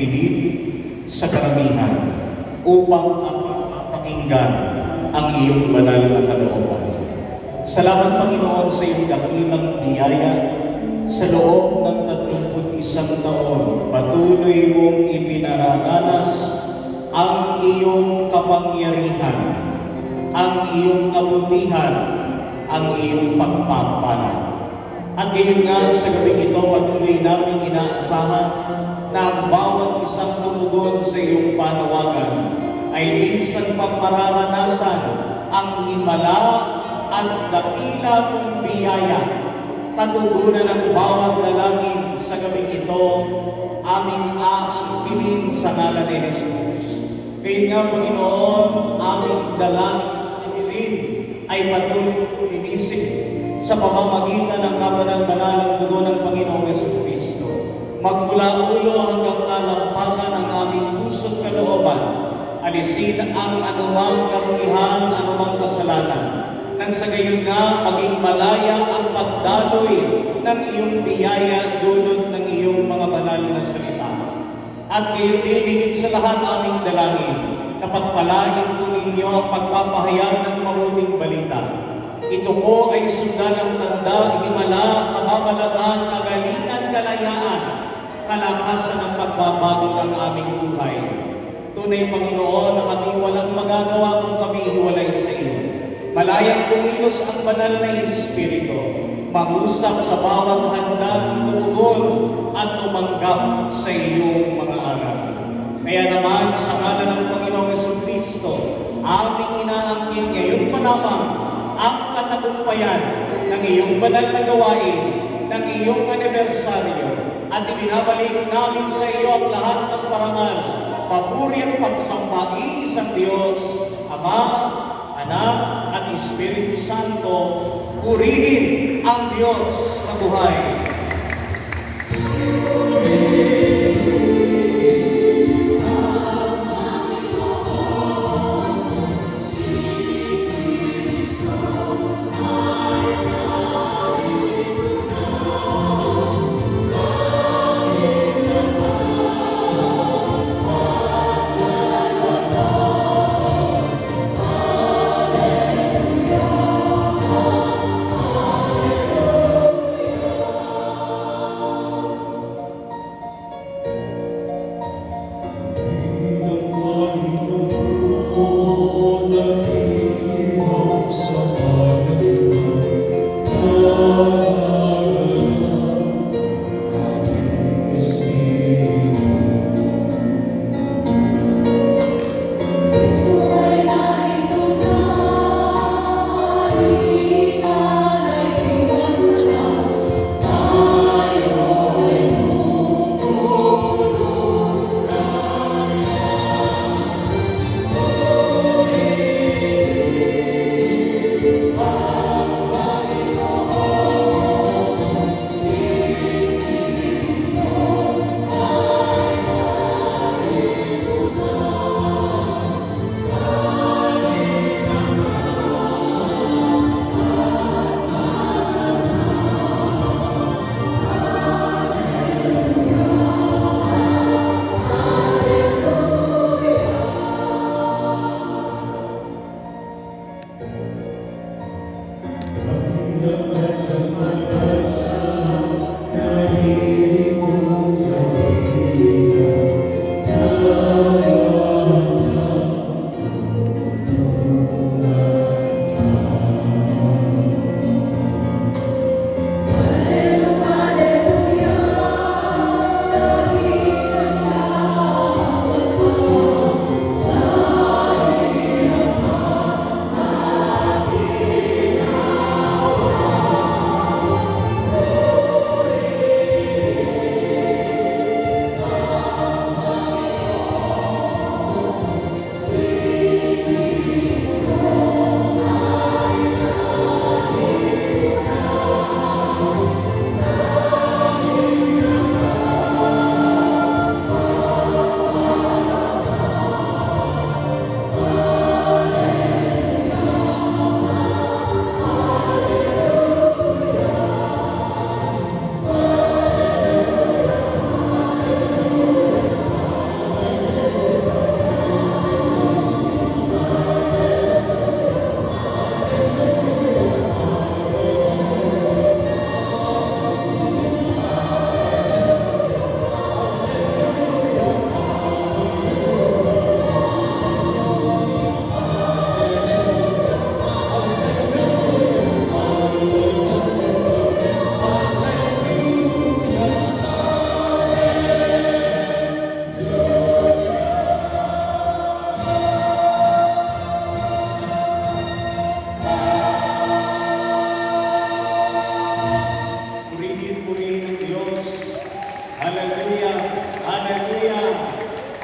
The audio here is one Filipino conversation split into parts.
bilib sa karamihan upang mapakinggan ang iyong banal na kalooban. Salamat, Panginoon, sa iyong dakilang biyaya. Sa loob ng 31 taon, patuloy mong ipinararanas ang iyong kapangyarihan, ang iyong kabutihan, ang iyong pagpapala. At ngayon nga sa gabing ito, patuloy namin inaasahan na ang bawat isang tumugon sa iyong panawagan ay minsan pang mararanasan ang himala at dakila mong biyaya. Katugunan ng bawat dalangin sa gabing ito, aming aangkinin sa ngalan ni Jesus. Kaya nga, Panginoon, aming dalangin ay patuloy linisik sa pamamagitan ng kabanal-banalang dugo ng Panginoong Jesucristo. Magmula ulo hanggang talampakan ang aming puso't kalooban, alisin ang anumang karumihan, anumang kasalanan, nang sa gayon nga maging malaya ang pagdaloy ng iyong biyaya dulot ng iyong mga banal na salita. At gayon din, higit sa lahat aming dalangin, na pagpalain po ninyo ang pagpapahayag ng mabuting balita. Ito po ay sundan ng tanda, himala, kababalagan, kagalingan, kalayaan, kalakasan ng pagbabago ng aming buhay. Tunay, Panginoon, na kami walang magagawa kung kami hiwalay sa iyo. Malayang kumilos ang banal na Espiritu, mag-usap sa bawat handang tumugon at tumanggap sa iyong mga aral. Kaya naman, sa ngalan ng Panginoong Jesucristo, aming inaangkin ngayon pa lamang ang katagumpayan ng iyong banal na gawain, ng iyong anibersaryo, at ibinabalik namin sa iyo ang lahat ng parangal, papuri at pagsamba, iisang Diyos, Ama, Anak, at Espiritu Santo. Purihin ang Diyos na buhay.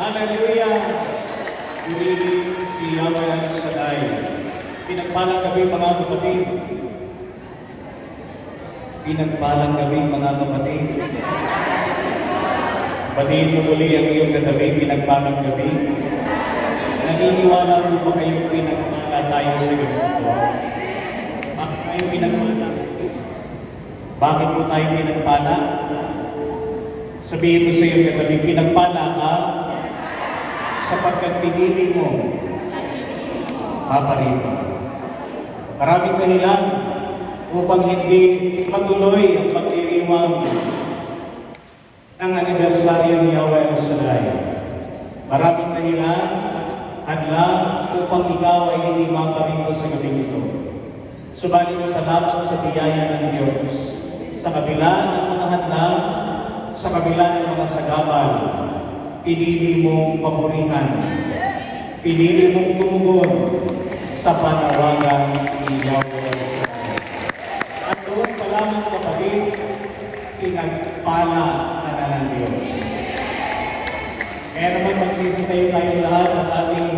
Hallelujah! Purihin si Yahweh al Shaddai. Pinagpalang gabi mga kapatid. Pinagpalang gabi mga kapatid. Batiin mo muli ang iyong katabi, pinagpalang gabi. Naniniwala mo ba kayong pinagpala tayo sa gabi ito? Bakit tayo pinagpala? Bakit mo tayo pinagpala? Sabihin mo sa iyong katabi, pinagpala ka sapagkat pinili mo paparito. Maraming dahilan upang hindi matuloy ang pagdiriwang ng anibersaryo ni Yahweh al Shaddai. Maraming dahilan hadlang upang ikaw ay hindi maparito sa gabing ito. Subalit salamat sa biyaya ng Diyos. Sa kabila ng mga hadlang, sa kabila ng mga sagabal, pinili mong paburihan, pinili mong tumugon sa panawagan ni Yahweh al Shaddai. At doon pa lamang kapatid, pinagpala ka na ng Diyos. Kaya naman magsisitayo tayong lahat at ating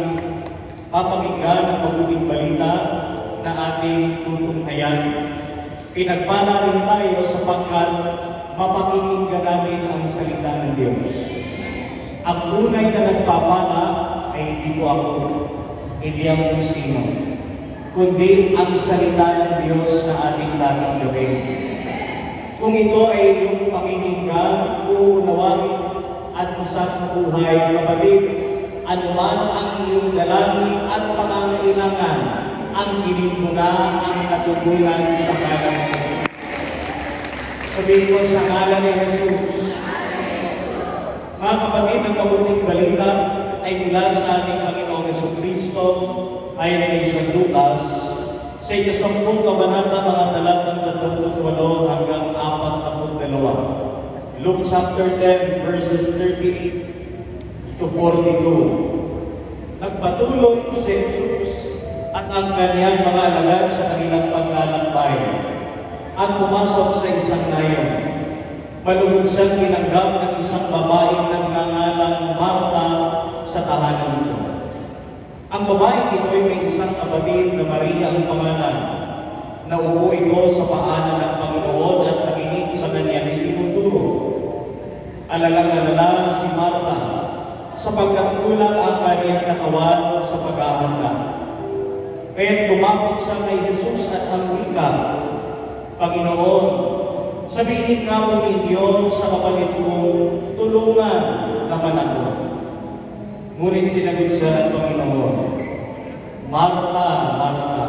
papakinggan ang mabuting balita na ating tutunghayan. Pinagpala rin tayo sapagkat mapakikinggan namin ang salita ng Diyos. Ang tunay na nagpapala ay hindi po ako, hindi ang kung sino, kundi ang salita ng Diyos na ating tatanggapin. Kung ito ay iyong pakikinggan, uunawain at usap sa buhay, kapatid, anuman ang iyong dalangin at pangangailangan, ang ginin mo na ang katugunan sa ngalan ni Jesus. Sabihin ko sa ngalan ni Jesus. Mga kapatid, ang mabuting balita ay mula sa ating Panginoong Jesucristo ayon kay San Lucas sa 10 kabanata mga talatang 38 hanggang 42. Luke chapter 10 verses 38 to 42. Nagpatuloy si Jesus at ang kanyang mga alagad sa kanilang paglalakbay at pumasok sa isang nayon. Malugod siyang tinanggap ng isang babaeng nagngangalang Marta sa tahanan nito. Ang babaeng ito ay may isang kapatid na Maria ang pangalan. Naupo ito sa paanan ng Panginoon at nakinig sa kanyang itinuturo. Alalang-alala si Marta sapagkat kulang ang kanyang katawan sa paghahanda. Kaya't lumapit siya kay Jesus at ang wika, Panginoon, sabihin nga po ninyo sa kapatid kong tulungan naman ako. Ngunit sinagot siya ng Panginoon, Marta, Marta,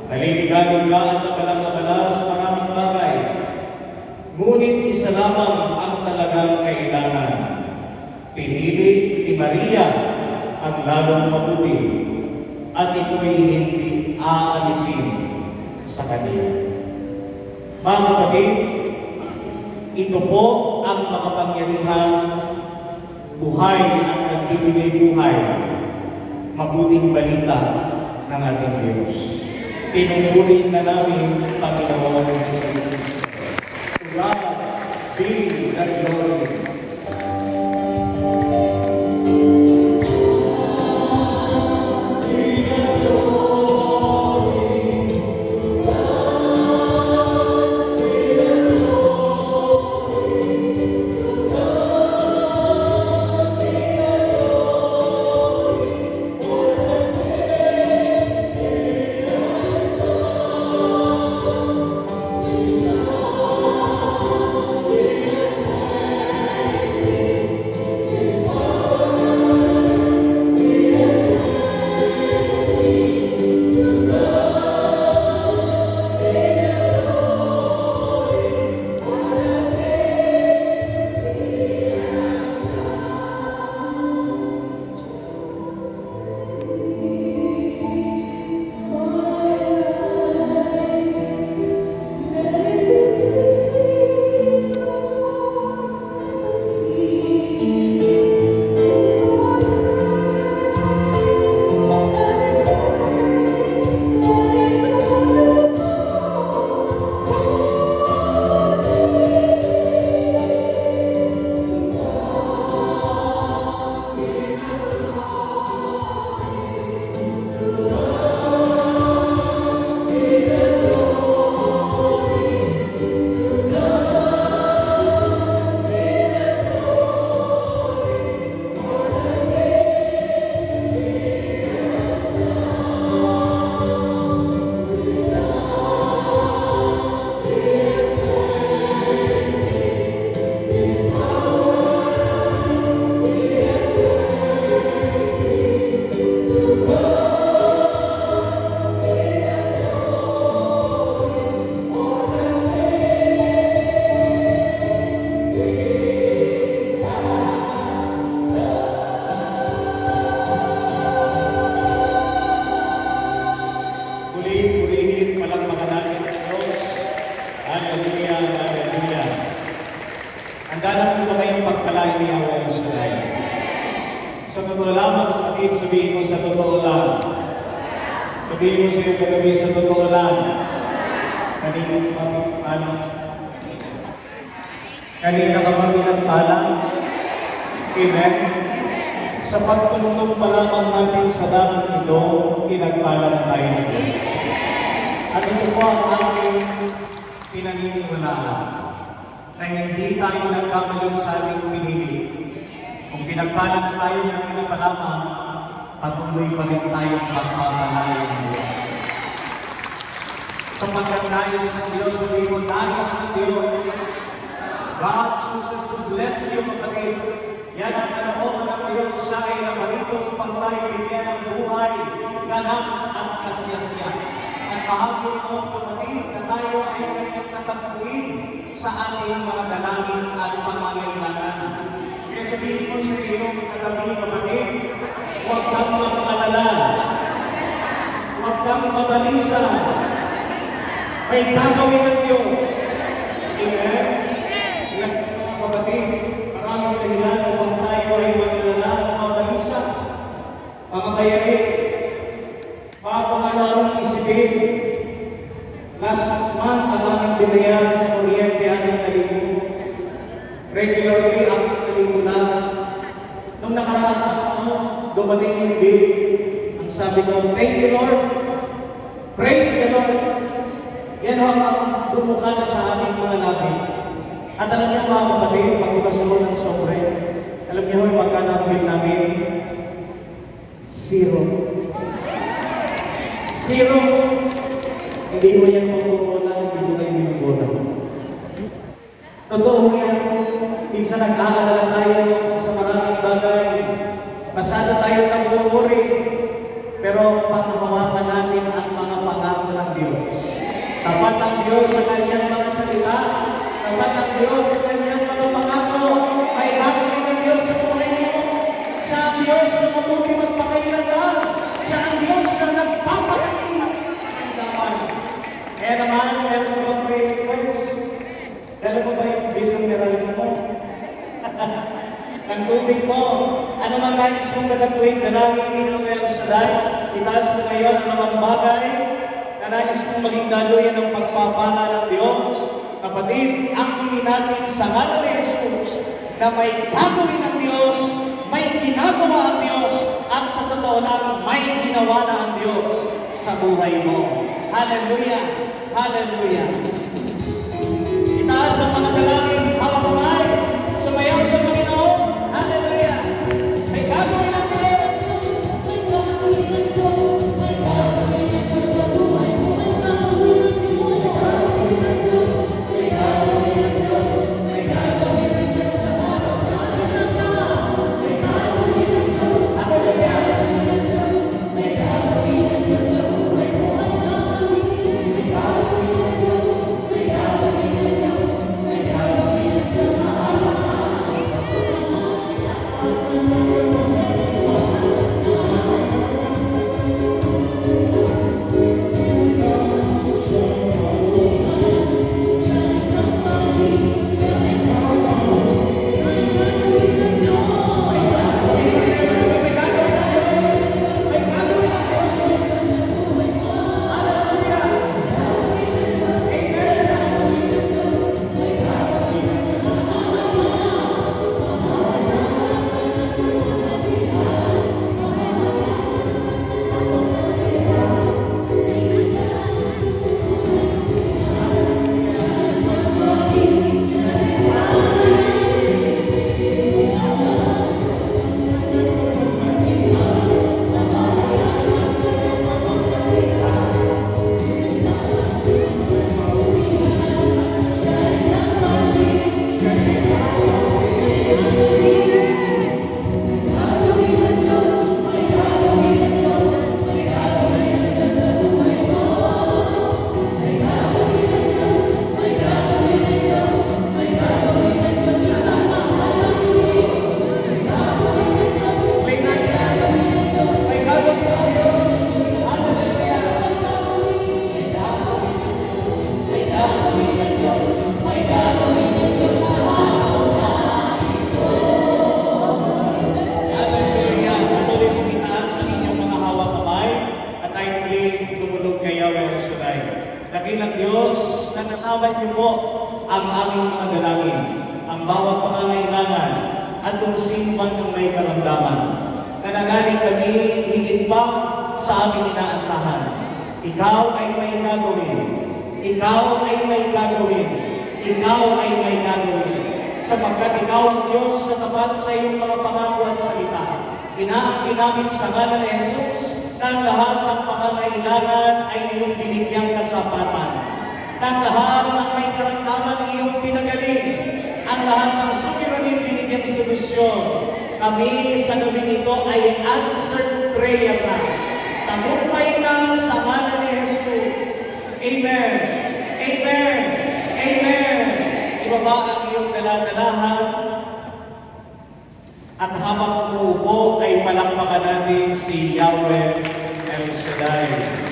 naliligalig ka at nabalang-abala sa maraming bagay. Ngunit isa lamang ang talagang kailangan. Pinili ni Maria ang lalong mabuti at ito'y hindi aalisin sa kanya. Mga kapatid, ito po ang makapangyarihang buhay at nagbibigay buhay, mabuting balita ng ating Diyos. Pinupuri ka namin, Panginoon Jesus. To God be the glory. Sa totoo lang, mga kapatid, sabihin mo sa totoo lang. Sabihin mo sa iyo kagabi sa totoo lang. Kanina ka ba pinagpalang? Amen? Sa pagtungtong pa lamang natin sa dapat ito, pinagpala na tayo ng Diyos. At ito po ang aking pinaniniwalaan na hindi tayo nagkamaling sa ating pinili. Kung pinagpala na tayo kanina pa lamang, patuloy pa rin tayong pagpapalayo ng Diyos. Sapagkat nais ng Diyos, sabihin mo, nais ng Diyos. God chooses to bless you, kapatid. Yan ang kalooban ng Diyos. Siya ay naparito upang tayo bigyan ng buhay, ganap at kasyasya. At bahagi mo, kapatid, na tayo ay kanyang natagpuin sa ating mga dalangin at pangangailangan. Kaya sabihin mo sa iyong katabi, kapatid, huwag kang mag-alala, huwag kang mabalisa, may gagawin ng Diyos. Amen? Mga kapatid, maraming dahilan upang tayo ay mag-alala at mabalisa. Mga bayarin, bago nga naroon isipin, last month ang aming binayaran sa kuryente aming naligo. Regularly ang naligo na. Nung nakaraang ako, dumating yung bill. Ang sabi ko, thank you Lord, praise the Lord. Yan ang bumuka sa aming mga labi. At alam niyo mga kapatid, pagbukas ako ng sobre, alam niyo yung magkano ang bill namin? Zero. Zero. Hindi mo yan magbubunan, hindi mo kayo binubunan. Totoo yan. Minsan nag-aalala tayo sa maraming bagay. Pasado tayo ng bumuri. Pero panghawakan natin ang mga pangako ng Diyos. Tapat ang Diyos sa kanyang mga salita. Tapat ang Diyos sa kanyang mga pangako. May gagawin ang Diyos sa buhay mo. Siya ang Diyos na mabuti magpakailangan. Siya ang Diyos na nagpapakailangan. Kaya naman, meron mo bang prayer request? Dala mo ba yung bill ng meral mo? Ang tubig mo, ano man nais mong nagagawin, dalangin ng El Shaddai, itaas mo ngayon ang namang bagay, na nais mong maging daluyan ng pagpapala ng Diyos. Kapatid, ang hini natin sa ngalan ni Jesus, na may gagawin ng Diyos, may ginagawa ang Diyos, at sa totoo lang, may ginawa na ang Diyos sa buhay mo. Hallelujah! Hallelujah! Itaas ang mga dalangin, hawak kamay, sumayaw sa Panginoon. Hallelujah! May gagawin ang Diyos! May gagawin ang Diyos! May gagawin ang Diyos sa buhay mo! May gagawin ang Diyos! May gagawin ang Diyos! May gagawin ang Diyos! May gagawin ang Diyos sa araw ng araw! May gagawin ang Diyos! Hallelujah! May gagawin ang Diyos sa buhay mo! May gagawin ang Diyos! May gagawin ang Diyos! May gagawin Pasalamatan niyo po ang aming mga dalangin, ang bawat pangangailangan, at kung sino man ang may karamdaman. Nananalig kami higit pa sa aming inaasahan. Ikaw ay may gagawin. Ikaw ay may gagawin. Ikaw ay may gagawin. Sapagkat ikaw ang Diyos na tapat sa iyong mga pangako at salita. Inaangkin namin sa ngalan ni Jesus na ang lahat ng pangangailangan ay iyong binigyang kasapatan. Na ang lahat ng may karamdaman iyong pinagaling. Ang lahat ng sumiranin binigyang solusyon. Kami sa gabing ito ay answered prayer na. Tagumpay na sa ngalan ni Jesus. Amen. Amen. Amen. Ibaba ang iyong daladalahan. At habang umuupo ay palakpakan natin si Yahweh El Shaddai.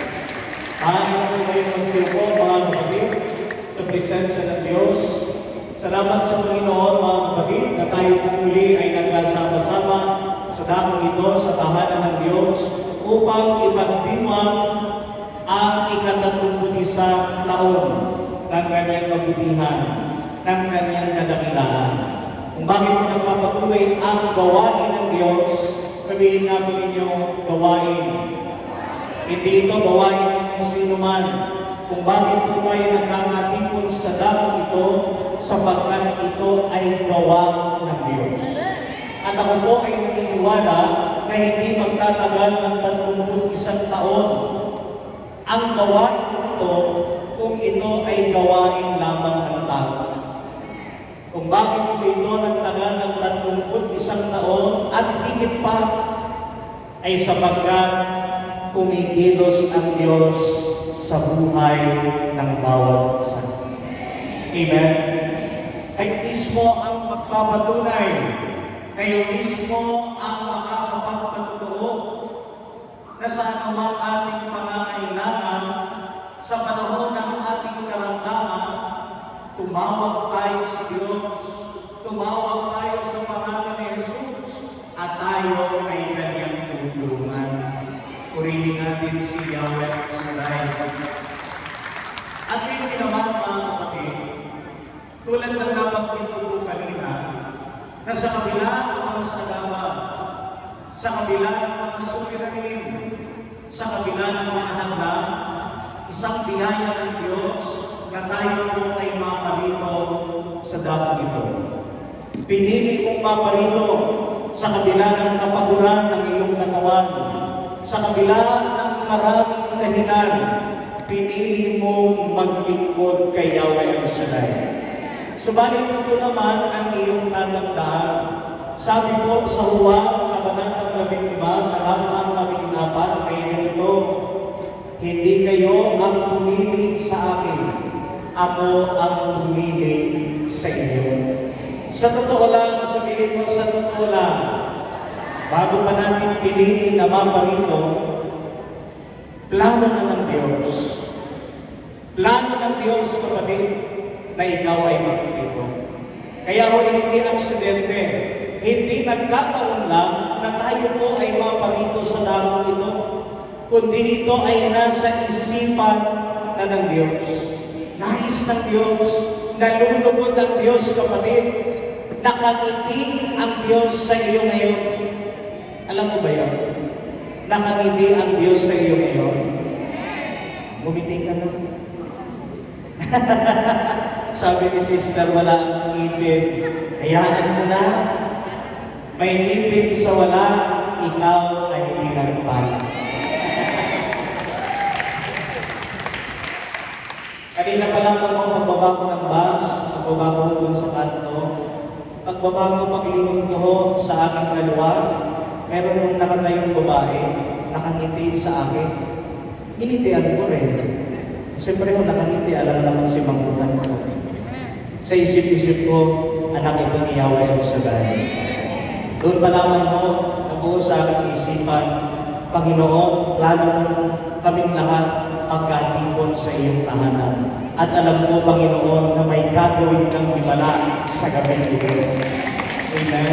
Paano po kayo magsiupo, mga kapatid, sa presensya ng Diyos? Salamat sa Panginoon, mga kapatid, na tayo muli ay nagkasama-sama sa dakong ito, sa tahanan ng Diyos, upang ipagdiwang ang ika-31 taon ng kanyang kabutihan, ng kanyang kadakilaan. Kung bakit mo nagpapatuloy ang gawain ng Diyos, sabihin nga po ninyo, gawain. Hindi ito gawain ng sino man. Kung bakit po tayo nagkakatipon sa dakong ito, sapagkat ito ay gawa ng Diyos. At ako po ay naniniwala na hindi magtatagal ng 31 taon ang gawain ito kung ito ay gawain lamang ng tao. Kung bakit po ito nagtagal ng 31 taon at higit pa ay sapagkat kumikilos ang Diyos sa buhay ng bawat isa. Amen? Kayo mismo ang magpapatunay. Kayo mismo ang makakapagpatotoo na sa anumang ating pangangailangan sa panahon ng ating karamdaman, tumawag tayo sa Diyos, tumawag tayo sa pangalan ni Jesus, at tayo ay kanyang tutulungan. Purihin natin si Yahweh Shaddai. At hindi naman, mga kapatid, tulad ng nabanggit ko po kanina, na sa kabila ng mga sagaba, sa kabila ng mga suliranin, sa kabila ng mga hadlang, isang biyaya ng Diyos na tayo po ay maparito sa dakong ito. Pinili kong maparito sa kabila ng kapaguran ng iyong katawan, sa kabila ng maraming dahilan, pinili mong maglingkod kay Yahweh El Shaddai. Subalit ito naman ang iyong tatandaan. Sabi po sa Juan, Kabanatang 15, talatang 14, ay ganito, hindi kayo ang pumili sa akin, ako ang pumili sa inyo. Sa totoo lang, sabihin mo sa totoo lang, bago pa natin piliin na maparito, plano na ng Diyos. Plano ng Diyos, kapatid, na ikaw ay maparito. Kaya ho, hindi aksidente, hindi nagkataon lang na tayo po ay maparito sa dakong ito, kundi ito ay nasa isipan na ng Diyos. Nais ng Diyos, nalulugod ang Diyos, kapatid, nakangiti ang Diyos sa iyo ngayon. Alam mo ba yun? Nakangiti ang Diyos sa iyo ngayon. Bumiti ka na. Sabi ni sister, wala ang ngipin. Hayaan mo na. May ngipin sa wala, ikaw ay pinagpala. Kanina pa lang ako pagbaba ko ng bus, pagbaba ko doon sa kanto, pagbaba ko paglingon ko sa aking kaliwa, meron nung nakatayong babae, nakangiti sa akin. Initian ko rin. Siyempre kung nakangiti, alam naman si Mangkutan ko. Sa isip-isip ko, anak ito ni Yahweh El Shaddai. Doon pa lamang mo, nabuo sa aking isipan, Panginoon, plano mo kaming lahat pagkatipon sa iyong tahanan. At alam ko, Panginoon, na may gagawin kang himala sa gabi ito. Amen.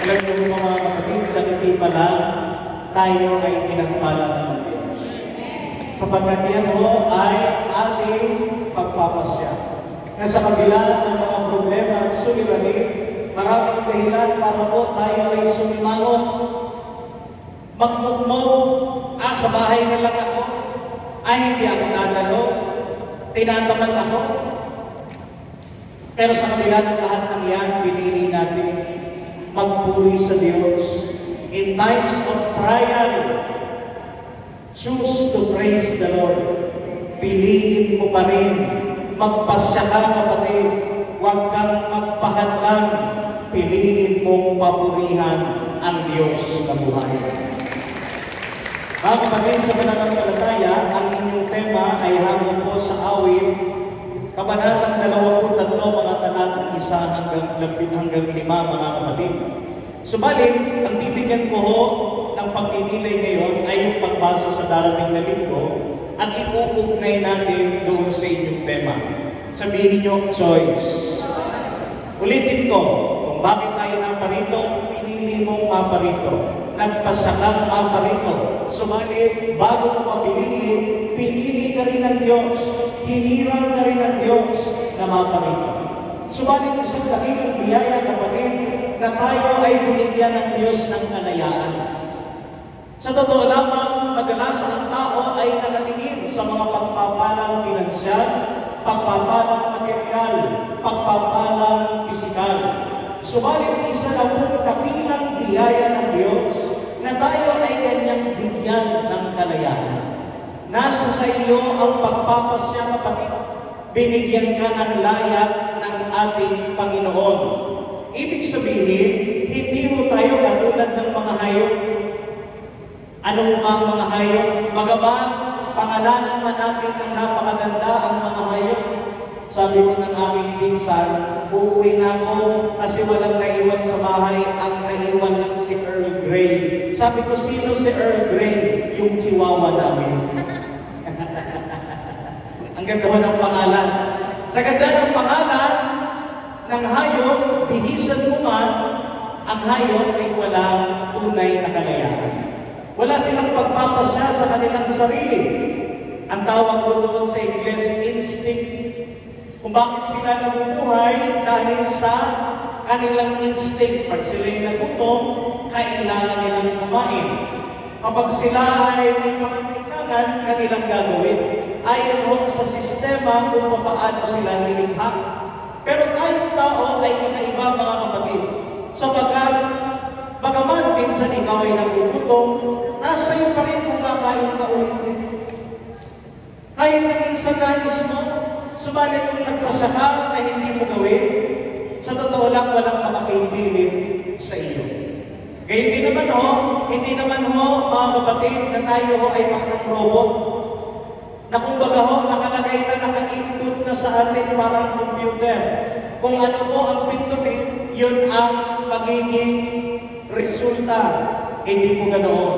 Alam mo mga kapatid, sa ngiti pa lang, tayo ay pinagpala ng Diyos. sapagkat yan ho ay ating pagpapasya. Na sa kabila ng mga problema at suliranin, maraming dahilan para po tayo ay sumimangon. Magmukmok, sa bahay na lang ako, hindi ako nadalo, tinatamad ako. Pero sa kabila ng lahat ng yan, pinili natin magpuri sa Diyos. In times of trial, choose to praise the Lord. Piliin mo pa rin, magpasya ka kapatid, huwag kang magpahadlang, piliin mong papurihan ang Diyos na buhay. Mga kapatid, sa pananampalataya, ang inyong tema ay hango po sa awit, Kabanatang 23, mga talatang 1 hanggang 5, mga kapatid. Subalit, ang bibigyan ko ho ng pagpipilay ngayon ay yung pagbasa sa darating na linggo at iuugnay natin doon sa inyong tema. Sabihin nyo, choice. Ulitin ko, kung bakit tayo naparito, pinili mong maparito. Nagpasakang maparito. Subalit, bago mo mapiliin, pinili ka rin ng Diyos. Hinirang ka rin ng Diyos na maparito. Subalit, isang dakilang biyaya, kapatid, na tayo ay binigyan ng Diyos ng kalayaan. Sa totoo lamang, madalas ang tao ay nakatingin sa mga pagpapalang pinansyal, pagpapalang material, pagpapalang pisikal. Subalit isa na pong dakilang biyaya ng Diyos na tayo ay kanyang bigyan ng kalayaan. Nasa sa iyo ang pagpapasya, kapatid. Binigyan ka ng layak ng ating Panginoon. Ibig sabihin, hindi mo tayo katulad ng mga hayop. Ano ang mga hayop? Magaman, pangalanan man natin ng napakaganda ang mga hayop. Sabi ko ng aking pinsan, uuwi na ako kasi walang naiwan sa bahay, ang naiwan lang si Earl Grey. Sabi ko, sino si Earl Grey? Yung chihuahua namin. Ang ganda ho ng pangalan. Sa ganda ng pangalan ng hayop, bihisan mo man, ang hayop ay walang tunay na kalayaan. Wala silang pagpapasya sa kanilang sarili. Ang tawag ko doon sa Ingles, instinct. Kung bakit sila nabubuhay dahil sa kanilang instinct. Pag sila'y nagutom, kailangan nilang kumain. Kapag sila ay may pangkailangan, kanilang gagawin. Ayon sa sistema kung paano sila nilikha. Pero tayong tao ay kakaiba, mga kapatid. Sapagkat, bagaman minsan ikaw ay nagugutom, nasa iyo pa rin kung kakain ka o hindi. Kahit na minsan nais mo, subalit kung nagpasya ka na hindi mo gawin, sa totoo lang walang makapipilit sa iyo. Kaya hindi naman mga kapatid, na tayo ay parang robot. Na kumbaga nakalagay na, naka-input na sa atin parang computer. Kung ano po ang pindutin, yun ang magiging resulta. Hindi po ganoon.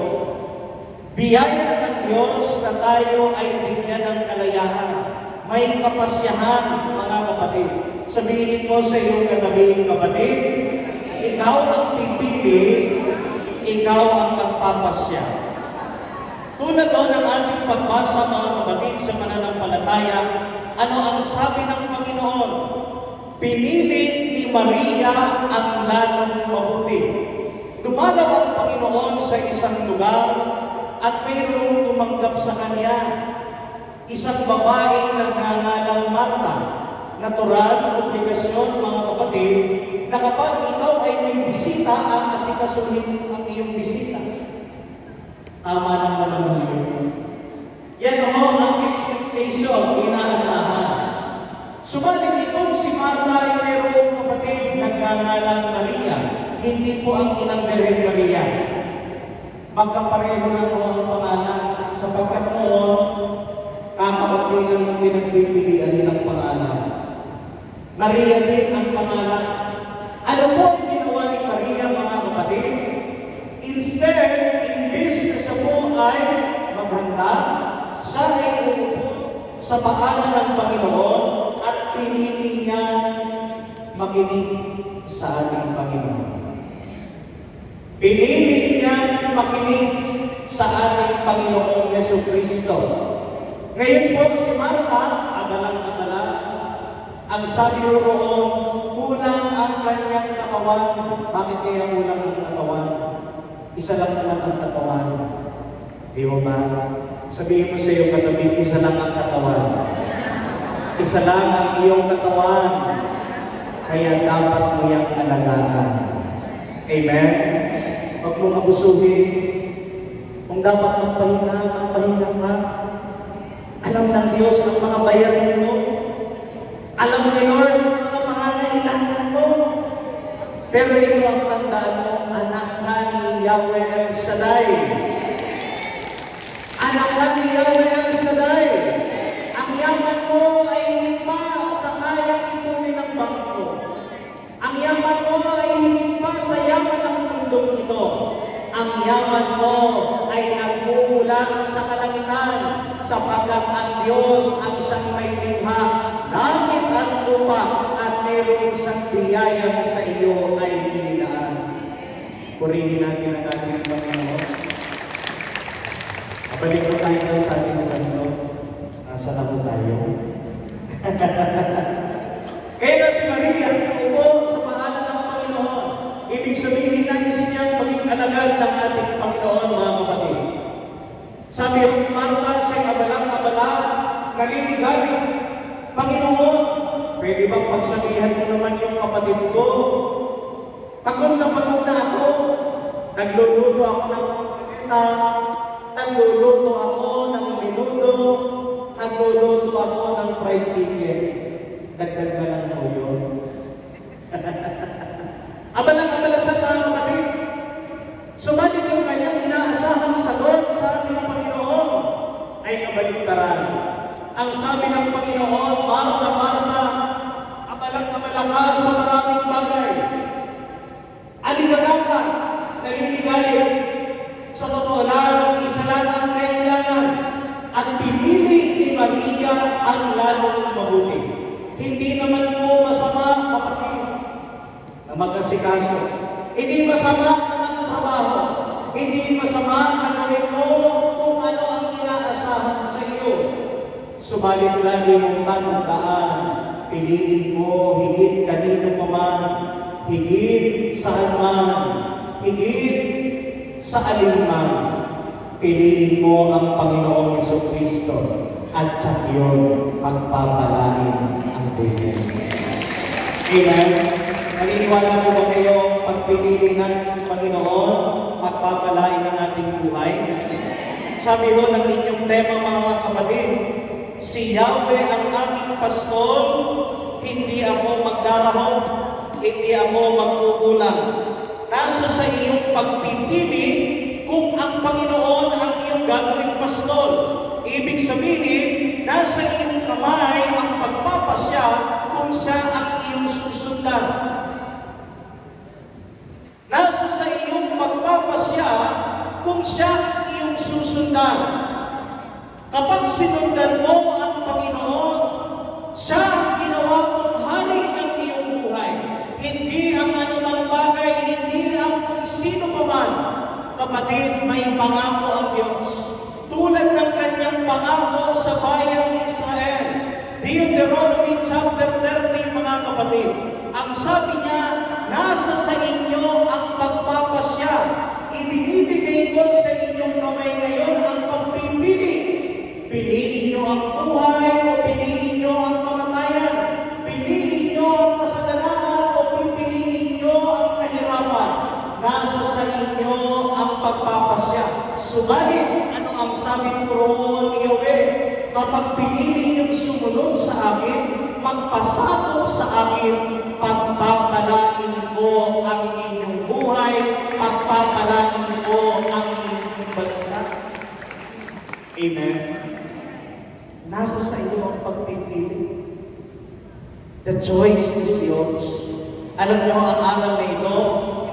Biyaya ng Diyos na tayo ay bigyan ng kalayaan. May kapasyahan, mga kapatid. Sabihin mo sa iyong katabi, kapatid, ikaw ang pipili, ikaw ang magpapasya. Tulad doon ng ating pagbasa, mga kapatid, sa mananampalataya, ano ang sabi ng Panginoon? Pinili ni Maria ang lalong mabuti. Dumalaw ang Panginoon sa isang lugar at mayroong tumanggap sa Kanya. Isang babaeng nagngangalang Marta. Natural, obligasyon, mga kapatid, na kapag ikaw ay may bisita, aasikasuhin ang iyong bisita. Tama lang naman yun. Yan ang expectation, inaasahan. Subalit itong si Marta ay mayroong kapatid nagngangalang Maria. Hindi po ang inang Birhen Maria. Magkapareho lang po ang pangalan. Sapagkat noon, kakaunti lang yung pinagbibilian nilang pangalan. Maria din ang pangalan. Ano po ang ginawa ni Maria, mga kapatid? Instead, imbis na siya po ay maghanda, siya ay uupo sa paanan ng Panginoon at pinili niya makinig sa ating Panginoon. Pinili niya makinig sa ating Panginoong Yesukristo. Ngayon po si Martha, abalang-abala. Ang sabi roon, kulang ang kanyang katawan. Bakit kaya kulang ang katawan? Isa lang naman ang katawan. Di mo ba? Sabihin mo sa iyong katabi, isa lang ang katawan. Isa lang ang iyong katawan. Kaya dapat mo yung alagaan. Amen? Huwag mong abusuhin. Kung dapat magpahinga, magpahinga ka. Alam ng Diyos ang mga bayarin mo. Alam ni Lord ang mga pangangailangan mo. Pero ito ang tandaan mo, anak ka ni Yahweh El Shaddai. Anak ka ni Yahweh El Shaddai. Ang yaman mo ay higit pa sa kayang ipunin ng bangko. Ang yaman mo ay higit pa sa yaman ng mundong ito. Ang yaman mo ay nagmumula sa kalangitan sapagkat ang Diyos ang siyang may likha, langit at lupa, at mayroon siyang biyaya sa iyo ay inilaan. Purihin natin ang ating Panginoon. Kapalik ko tayo sa ating Panginoon. Nasa na po tayo? Kaya na si Maria, uupo sa pangalan ng Panginoon. Ibig sabihin, nais niyang maging alagad ng ating Panginoon, mga kapatid. Sabi ni Martha, siya'y abalang-abala, naliligalig. Panginoon, pwede bang pagsabihan mo naman yung kapatid ko? Pagod na ako. Nagluluto ako ng pagkita, nagluluto ako ng menudo, nagluluto ako ng fried chicken. Dagdag na lang po yun. Abalang-abala sa mga kapatid. Subalit yung kanyang inaasahang sagot sa ating Panginoon ay kabaligtaran. Ang sabi ng Panginoon, Martha, Martha, abalang-abala ka sa maraming bagay. Aligaga ka, naliligalig. Sa totoo lang, isa lang ang kailangan. At pinili ni Maria ang lalong mabuti. Hindi naman po masama, kapatid, na mag-asikaso. Hindi masama na magtrabaho. Hindi masama na gawin mo kung ano ang inaasahan sa iyo. Subalit lagi mong tandaan, piliin mo higit kanino pa man, higit saan man, higit sa alinman. Piliin mo ang Panginoong Jesucristo at sa iyon pagpapalain ang buhay. Amen? Naniniwala po ba kayo pagpipili ng Panginoon, pagpapalain ang ating buhay? Sabi ho ng inyong tema, mga kapatid, si Yahweh ang aking pastor, hindi ako magdarahon, hindi ako magkukulang. Nasa sa iyong pagpipili kung ang Panginoon ang iyong gagawing pastor. Ibig sabihin, nasa iyong kamay ang pagpapasya kung siya ang iyong susundan. Nasa sa iyong pagpapasya kung siya ang iyong susundan. Kapag sinundan mo ang Panginoon, siya ang ginawa mong hari ng iyong buhay. Hindi ang anumang bagay, hindi ang kung sino pa man. Kapatid, may pangako ang Diyos. Tulad ng kanyang pangako sa bayang Israel. Deuteronomy chapter 30, mga kapatid. Ang sabi niya, nasa sa inyo ang pagpapasya. Ibinibigay ko sa inyong kamay ngayon ang pagpipili. Piliin niyo ang buhay o piliin niyo ang kamatayan. Piliin niyo ang kasaganaan o pipiliin niyo ang kahirapan. Nasa sa inyo ang pagpapasya. Subalit, ano ang sabi ko roon, Yahweh? Kapag pinili niyong sumunod sa akin, magpasakop sa akin, pagpapalain ko ang inyong buhay, pagpapalain ko ang inyong bansa. Amen? Nasa sa iyo ang pagpipili. The choice is yours. Alam niyo, ang aral na ito,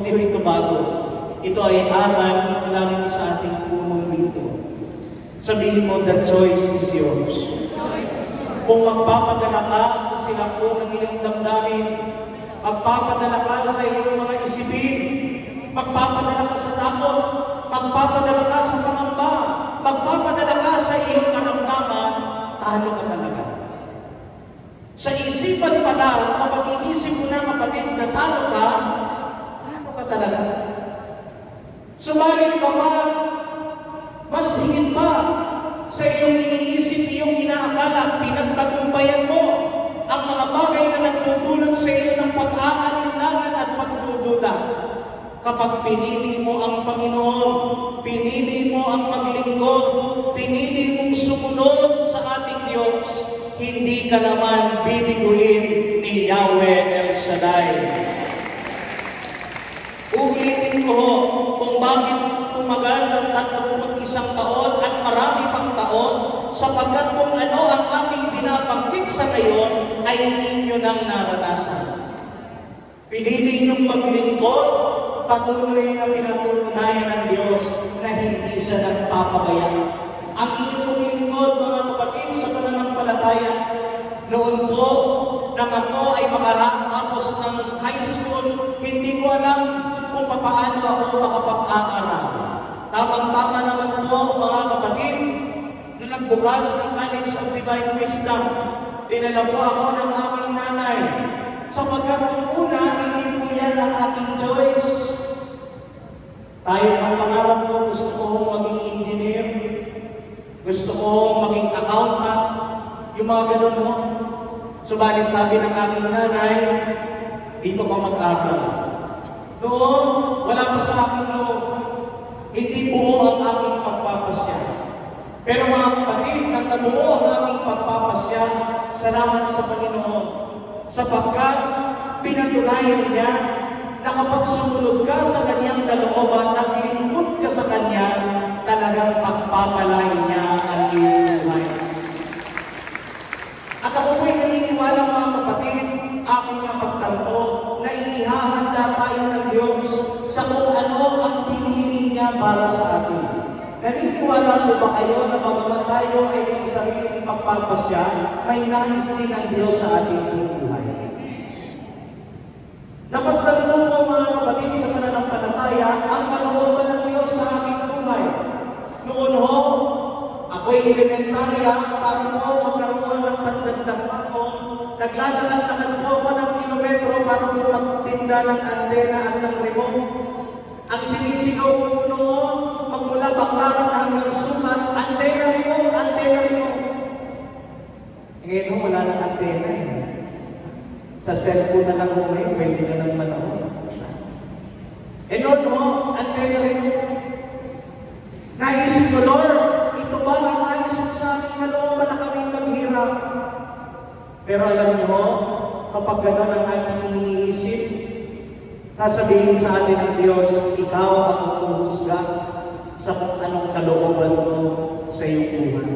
hindi ito bago. Ito ay aral mula rin sa ating punong dito. Sabihin mo, the choice is yours. Kung magpapadala ka sa silako ng iyong damdamin, magpapadala ka sa iyong mga isipin, magpapadala ka sa takot, magpapadala ka sa pangamba, magpapadala ka sa iyong karamdaman, talo ka talaga. Subalit kapag mas higit pa sa iyong iniisip, iyong inaakala, pinagtagumpayan mo ang mga bagay na nagtutulot sa iyo ng pag-aalinlangan at pagdududa. Kapag pinili mo ang Panginoon, pinili mo ang maglingkod, pinili mong sumunod sa ating Diyos, hindi ka naman bibiguin ni Yahweh El Shaddai. Uulitin ko kung bakit tumagal ng 31 taon at marami pang taon, sapagkat kung ano ang aking binabanggit sa ngayon ay inyo nang naranasan. Pinili inyong maglingkod, patuloy na pinatutunayan ng Diyos na hindi siya nagpapabaya. Ang inyong lingkod, mga kapatid, sa pananampalataya, noon po, nang ako ay makatapos ng high school, hindi ko alam kung paano ako makapag-aaral. Tamang-tama naman po, mga kapatid, na nagbukas ng College of Divine Wisdom, dinala po ako ng aking nanay. Sapagkat nung una, hindi po yan ang aking choice. Tayo ang pangarap ko, gusto ko maging engineer, gusto ko maging accountant, yung mga ganun mo. Subalit sabi ng aking nanay, dito ka mag-aral. Noon, wala pa sa akin noon. Hindi buo ang aking pagpapasya. Pero mga kapatid, nang nabuo ang aking pagpapasya, salamat sa Panginoon. Sapagkat pinatunayan niya na kapag sumunod ka sa kanyang kalooban, naglingkod ka sa kanya, talagang pagpapalain niya ang iyong buhay. At ako po'y naniniwala, mga kapatid, aking napagtanto na inihahanda tayo ng Diyos sa kung ano ang pinili niya para sa atin. Naniniwala po ba kayo na bagaman tayo ay may sariling pagpapasya, may nais din ang Diyos sa ating buhay? Napagtanto ko, mga kapatid, sa pananampalataya, ang kalooban ng Diyos sa aking buhay. Noon ho, ako'y elementarya, para po magkaroon ng pandagdag ako. Naglalakad-lakad po ako ng kilometro para po magtinda ng antena at ng remote. Ang sinisigaw ko po noon, magmula Baclaran hanggang Sukat, antena remote, antena remote. Ngayon ho, wala ng antena eh. Sa cellphone na lang mo ngayon, pwede ka nang manood. E noon ho, antena remote. Naisip ko, Lord, ito ba ang nais mo sa aking kalooban na kami maghirap? Pero alam niyo, kapag gano'n ang ating iniisip, sasabihin sa atin ng Diyos, ikaw ang humusga sa kung anong kalooban mo sa iyong buhay.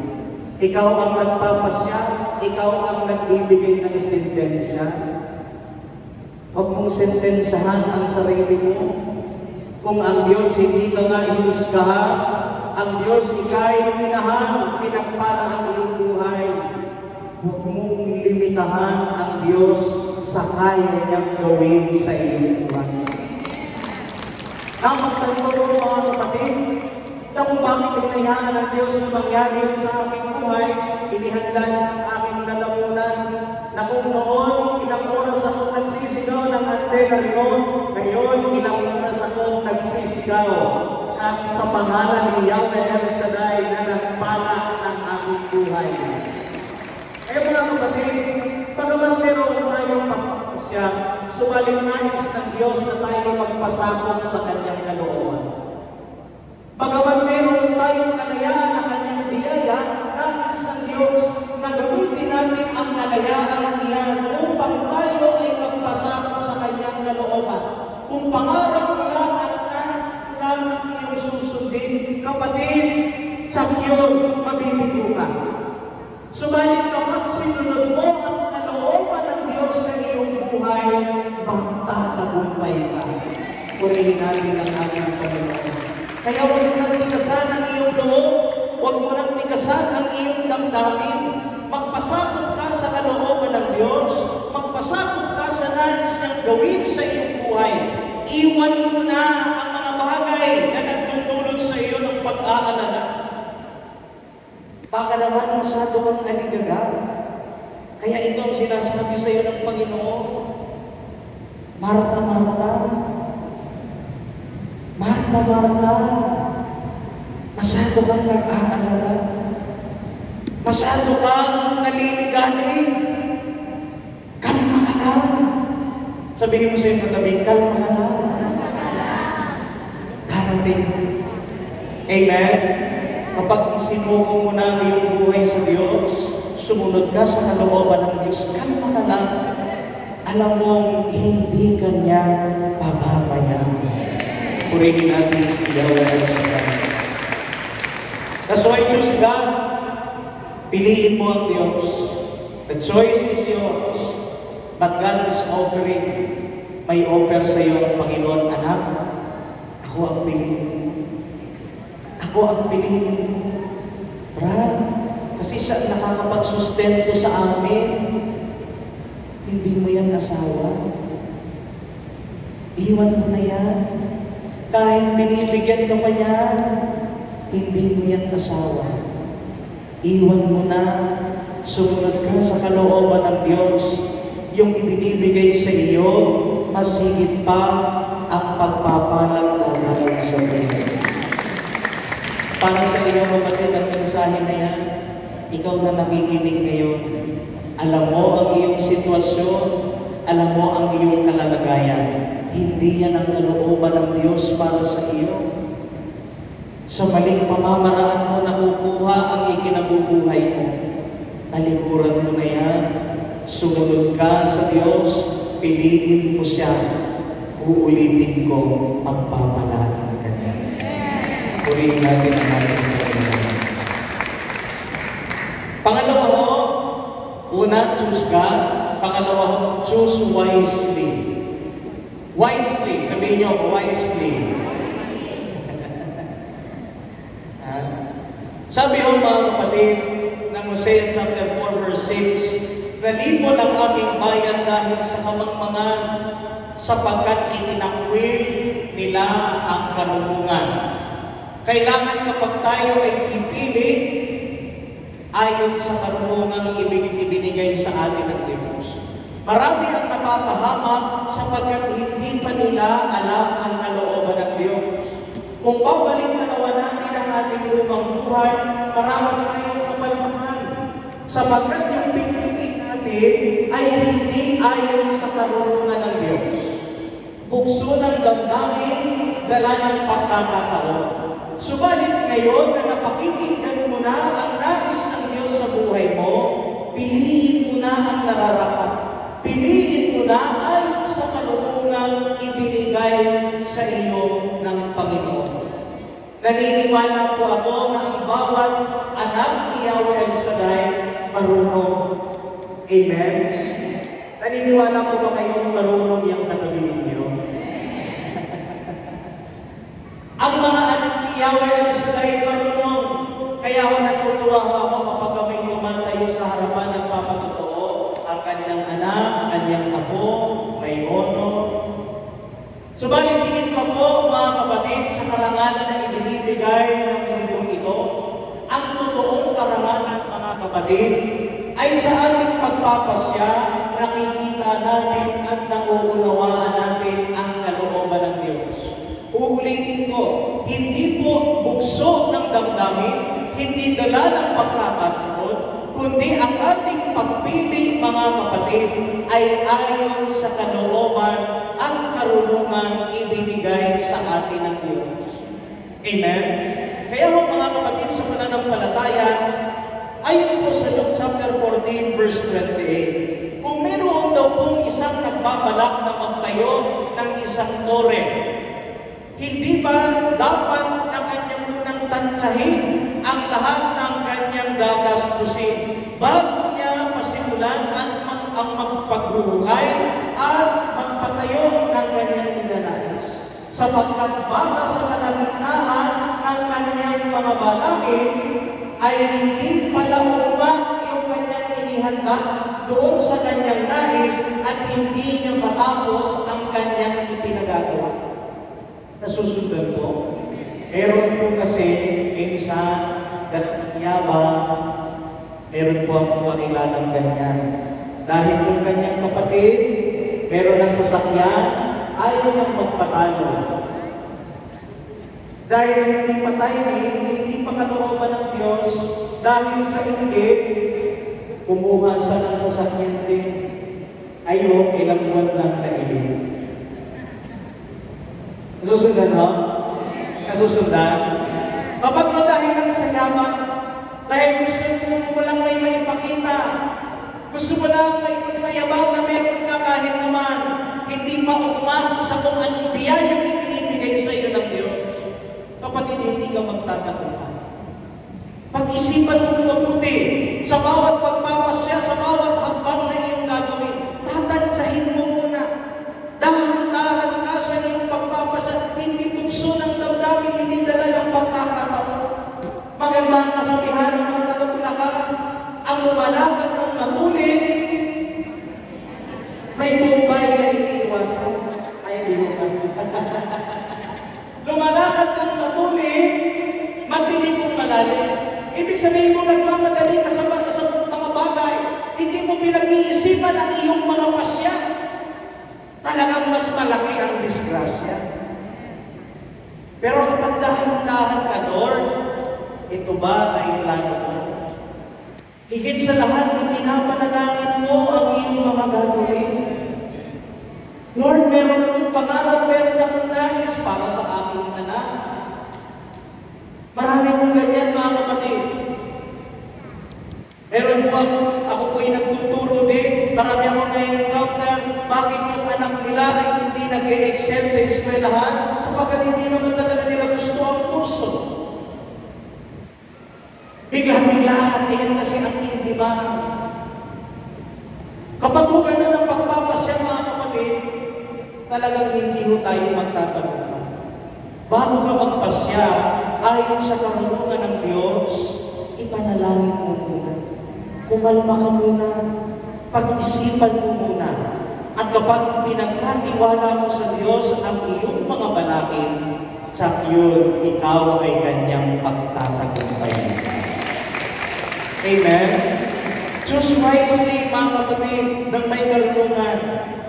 Ikaw ang nagpapasya, ikaw ang nagbibigay ng sentensya. Huwag mong sentensyahan ang sarili mo. Kung ang Diyos hindi ka nga hinusgahan, ang Diyos ika'y minahan, pinagpala ang iyong buhay. Huwag mong limitahan ang Diyos sa kaya niyang gawin sa iyong buhay. Tamang tanto ko, mga kapatid, na kung bakit hinayaan ng Diyos na mangyari yun sa aking buhay, inihanda ang aking lalamunan na kung noon, ilang oras ako nagsisigaw ng antena remote, ngayon, ilang oras ako nagsisigaw at sa pangalan ni Yahweh El Shaddai na nagpala ng aking buhay. Eh mga kapatid, pagaman meron tayong pagpapasya, subalit nais ng Diyos na tayo magpasakop sa kanyang kalooban. Pagaman meron tayong kalayaan na kanyang biyaya, nais ng Diyos na gamitin natin ang kalayaan iyan upang tayo ay magpasakop sa kanyang kalooban. Kung pangarap mo lang at nais lang ang iyong susundin, kapatid, sa yun, mabibigo ka. Subalit kapag sinunod mo ang kalooban ng Diyos sa iyong buhay, magtatagumpay ka. Purihin natin ang ating Panginoon. Kaya huwag mo nang tikasan ang iyong loob, huwag mo nang tikasan ang iyong damdamin. Magpasakot ka sa kalooban ng Diyos, magpasakot ka sa nais niyang gawin sa iyong buhay. Iwan mo na ang mga bagay na nagtutulot sa iyo ng pag-aalala. Baka naman masyado kang naligaga. Kaya ito ang sinasabi sa iyo ng Panginoon. Marta, Marta, Marta, Marta, masyado kang nag-aalala. Masyado kang naliligalig. Kalma ka lang. Sabihin mo sa iyong katabi, kalma ka lang. Darating. Amen? Kapag isinuko mo na ang iyong buhay sa Diyos, sumunod ka sa kalooban ng Diyos, kalma ka lang. Alam mong hindi ka niya pababayaan. Purihin natin si Yahweh sa kanya. That's why choose God. Piliin mo ang Diyos. The choice is yours. But God is offering. May offer sa iyo ang Panginoon, anak, ako ang piliin mo. Ako ang piliin mo. Brad, kasi siya nakakapagsustento sa amin. Hindi mo yan asawa. Iwan mo na yan. Kahit binibigyan ka pa niya, hindi mo yan asawa. Iwan mo na. Sumunod ka sa kalooban ng Diyos. Yung ibinibigay sa iyo, mas higit pa ang pagpapalang dadalang sa iyo. Para sa iyo, kapatid, ang mensahe na yan, ikaw na nakikinig ngayon, alam mo ang iyong sitwasyon, alam mo ang iyong kalalagayan. Hindi yan ang kalooban ng Diyos para sa iyo. Sa maling pamamaraan mo nakukuha ang ikinabubuhay mo. Talikuran mo na yan. Sumunod ka sa Diyos, piliin mo siya. Uulitin ko, pagpapalain ka niya. Purihin natin ang ating Panginoon. Pangalawa ho, una, choose God. Pangalawa ho, choose wisely. Wisely. Sabihin niyo, wisely. Sabi ho mga kapatid ng Hosea chapter 4 verse 6, "Nalipol ang aking bayan dahil sa kamangmangan, sapagkat itinakwil nila ang karunungan." Kailangan kapag tayo ay pipili, ayon sa karunungang ibinigay sa atin ng Diyos. Marami ang napapahamak sapagkat hindi pa nila alam ang kalooban ng Diyos. Kung babalik na naman natin ang ating lumang buhay, marami tayong kapalpakan. Sapagkat yung pinili natin ay hindi ayon sa karunungan ng Diyos. Bukso ng damdamin, dala ng pagkakataon. Subalit ngayon na napakikinggan mo na ang nais ng Diyos sa buhay mo, piliin mo na ang nararapat. Piliin mo na ayon sa karunungang ibinigay sa iyo ng Panginoon. Naniniwala po ako na ang bawat anak ni Yahweh El Shaddai marunong. Amen? Naniniwala po ba kayong marunong yung katabi ninyo? Ang mga anak ni Yahweh El Shaddai marunong. Kaya ako natutuwa ako kapag may tumatayo sa harapan nagpapatotoo ang kanyang anak, kanyang apo, may honor. Subalit higit pa po, mga kapatid, sa karangalan na ibinibigay ng mundong ito, ang totoong karangalan, mga kapatid, ay sa ating pagpapasya, nakikita natin at nauunawaan natin ang kalooban ng Diyos. Uulitin ko, hindi po bukso ng damdamin, hindi dala ng pagkakataon, kundi ang ating pagpili, mga kapatid, ay ayon sa kalooban ang karunungan ibinigay sa atin ng Diyos. Amen? Kaya ho mga kapatid sa pananampalataya, ayon po sa Luke chapter 14 verse 28, kung meron daw pong isang nagbabalak na magtayo ng isang tore, hindi ba dapat na kanya munang tansyahin ang lahat ng kanyang gagastusin bago niya masimulan ang magpaghuhukay at magpatayo ng kanyang ninanais? Sapagkat baka sa kalagitnaan ng kanyang mga balakid ay hindi palaugma yung kanyang inihanda doon sa kanyang nais at hindi niya matapos ang kanyang ipinagagawa. Nasusundan po. Meron po kasi minsan meron po akong makilalang ganyan. Dahil yung kanyang kapatid, Meron ng sasakyan, ayaw niyang magpatalo. Dahil hindi pa timing, hindi pa kalooban ng Diyos, dahil sa inggit, kumuha siya ng sasakyan din. Ayun, ilang buwan lang na ilig. Nasusundan, ho? Nasusundan? Kapag dahil lang sa yaman, dahil gusto mo lang may maipakita, gusto mo lang may mayabang na meron ka kahit naman, hindi pa umang sa kung anong biyayang ibinibigay sa iyo ng Diyos. Kapatid, hindi ka magtatagumpay. Pag-isipan mo mabuti sa bawat pagpapasya, sa bawat hakbang na iyong gagawin. Tatantsahin mo muna. Dahan-dahan ka sa iyong pagpapasya. Hindi pugso ng damdamin, hindi dala ng pagkakataon. Maganda ang kasabihan ng mga taga-Bulacan. Ang lumalakad ng matulid, may bumbay na iniiwasan. Ay, hindi ko lumalakad ng matulid, matinig kong malalim. Ibig sabihin mo, nagmamadali ka sa mga bagay. Hindi mo pinag-iisipan ang iyong mga pasya. Talagang mas malaki ang disgrasya. Pero kapag dahan-dahan ka, Lord, ito ba ay plano mo? Higit sa lahat, ipinapanalangin mo ang iyong mga gagawin. Lord, meron akong pangarap, meron akong nais para sa aking anak. Marami kong ganyan, mga kapatid. Meron po ako po'y nagtuturo din. Marami akong na-encounter. Bakit yung anak nila ay hindi nag-e-excel sa eskwelahan? Sapagkat hindi naman talaga nila gusto ang kurso. Bigla-bigla, ayan kasi ang indiman. Kapag ho ganun ang pagpapasya, mga kapatid, talagang hindi ho tayo magtatagumpay. Bago ka magpasya, ayon sa karunungan ng Diyos, ipanalangin mo muna. Kumalma ka muna, pag-isipan mo muna. At kapag pinagkatiwala mo sa Diyos ang iyong mga balakid, sa yun, ikaw ay kanyang pagtatagumpay. Amen? Choose wisely, mga kapatid, ng may karunungan.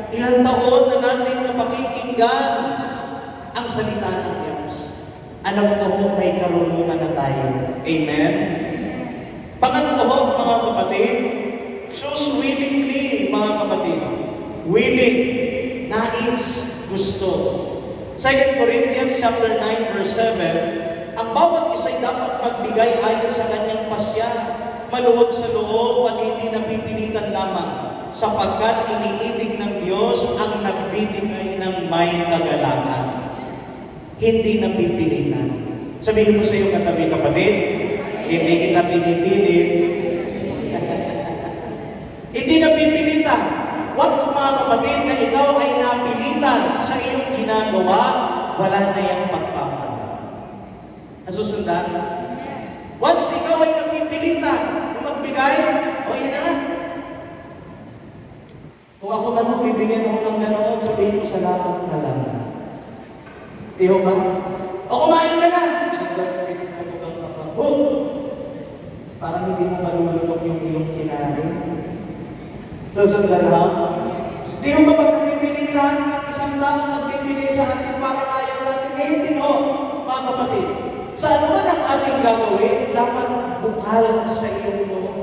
Ilang taon na natin na pakikinggan ang salita ng Diyos. Alam ko, may karunungan na tayo. Amen? Pangatlo, mga kapatid, choose willingly, mga kapatid. Willing, nais, gusto. 2 Corinthians chapter 9, verse 7, ang bawat isa'y dapat magbigay ayon sa kanyang pasya, maluwag sa loob at hindi napipilitan lamang, sapagkat iniibig ng Diyos ang nagbibigay ng may kagalakan. Hindi napipilitan. Sabihin mo sa iyong katabi, kapatid, hindi kita pinipilit. Hindi napipilitan. Once, mga kapatid, na ikaw ay napilitan sa iyong ginagawa, wala na yung pagpapala. Nasusundan? Once ikaw ay napipilitan kung magbigay, o yan na nga. Kung ako man ang bibigyan ako ng ganoon, sabihin ko salamat na lang. Tiyo ba? O kumain ka na! Parang hindi mo malulunok yung iyong kinain. Susundan ha? Di mo ba pagpipilitan ng isang taong nagbibigay sa atin para ayaw natin? Ngayon din ho, mga kapatid. Sa ano man ang ating gagawin, dapat bukal sa iyong loob.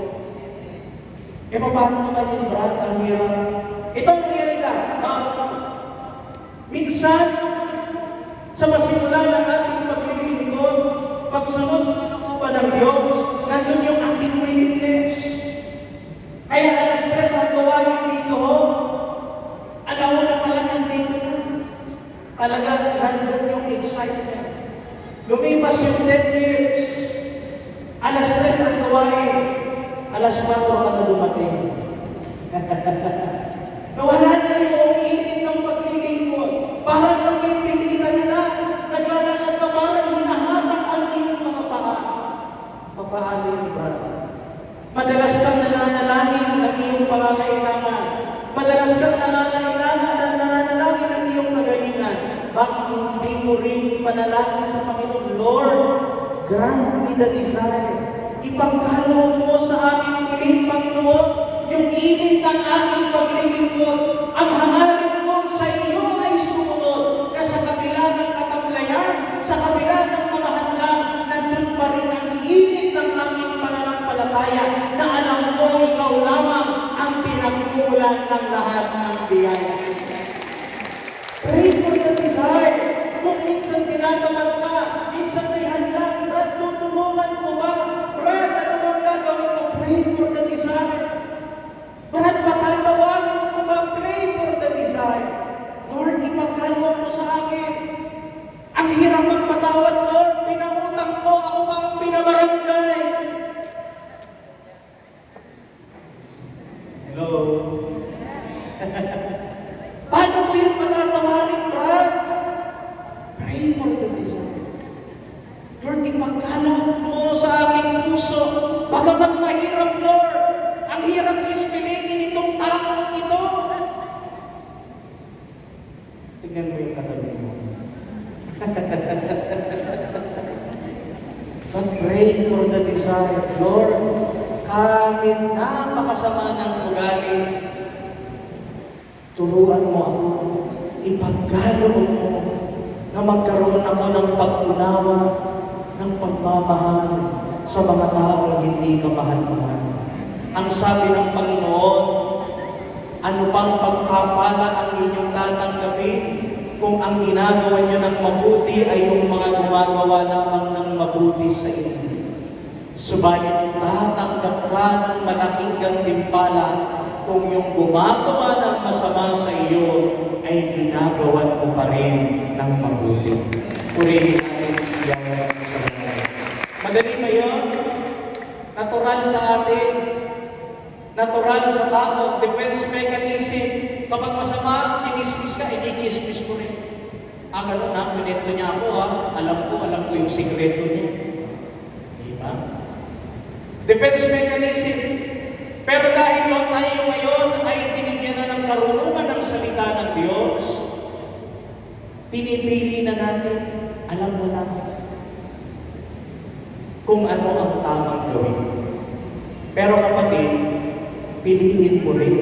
E paano naman yung Brad? Ang hirap. Ito ang realidad. Minsan, sa masimula ng ating paglilingkod, pagsunod sa kalooban ng Diyos, nandun yung ating willingness. Kaya alas 3 ang gawain dito, alauna pa lang nandito na. Talaga, nandun yung excitement. Lumipas yung 10 years. Alas 3 ang gawain. Alas 4 ka na dumating. Nawala na yung init ng paglilingkod. Parang magpipilitan na lang. Naglalakad ka parang hinahatak ang iyong mga paa. Papaano yung brother? Madalas kang nananalangin ng iyong pangangailangan. Madalas kang nananalangin ng iyong kagalingan. Bakit hindi mo rin ipanalangin sa Panginoon? Lord, grant me the desire. Ipagkaloob mo sa aking piling, Panginoon, yung init ng aking paglilingkod, ang hangarin ng lahat ng biyaya. Pray for the desire. Kung minsan tinatawag ka, minsan may hadlang, Brad, tutulungan ko ba? Brad, ano bang gagawin ko? Pray for the desire. Brad, patatawagin ko ba? Pray for the desire. Lord, ipagkaloob mo sa akin. Ang hirap magpatawad, Lord. Pinautang ko, ako ba ang pinabarangay? Hello? Paano ko yung patatawarin, Brad? Pray for the desire. Lord, ipagkaloob mo sa aking puso. Bagamat mahirap, Lord. Ang hirap ispilingin itong taong ito. Tingnan mo yung katabi mo. But pray for the desire. Lord, kahit napakasama ng ugali, turuan mo ako, ipagkaloob mo na magkaroon ako ng pag-unawa, ng pagmamahal sa mga taong hindi ka mahal-mahal. Ang sabi ng Panginoon, ano pang pagpapala ang inyong tatanggapin kung ang ginagawa niyo ng mabuti ay yung mga gumagawa lamang ng mabuti sa inyo. Subalit tatanggap ka ng malaking gantimpala kung yung gumagawa ng masama sa iyo ay ginagawan mo pa rin ng mabuti. Purihin natin siya sa mga. Madali ba yun? Natural sa atin. Natural sa tao. Defense mechanism. Kapag masama, chinismis ka, i-chismis ko rin. Gano'n na, kunento niya ako Alam ko yung sikreto niya. Diba? Defense mechanism. Pero dahil tayo ngayon ay binigyan na ng karunungan ng salita ng Diyos, pinipili na natin, alam na natin kung ano ang tamang gawin. Pero kapatid, piliin mo rin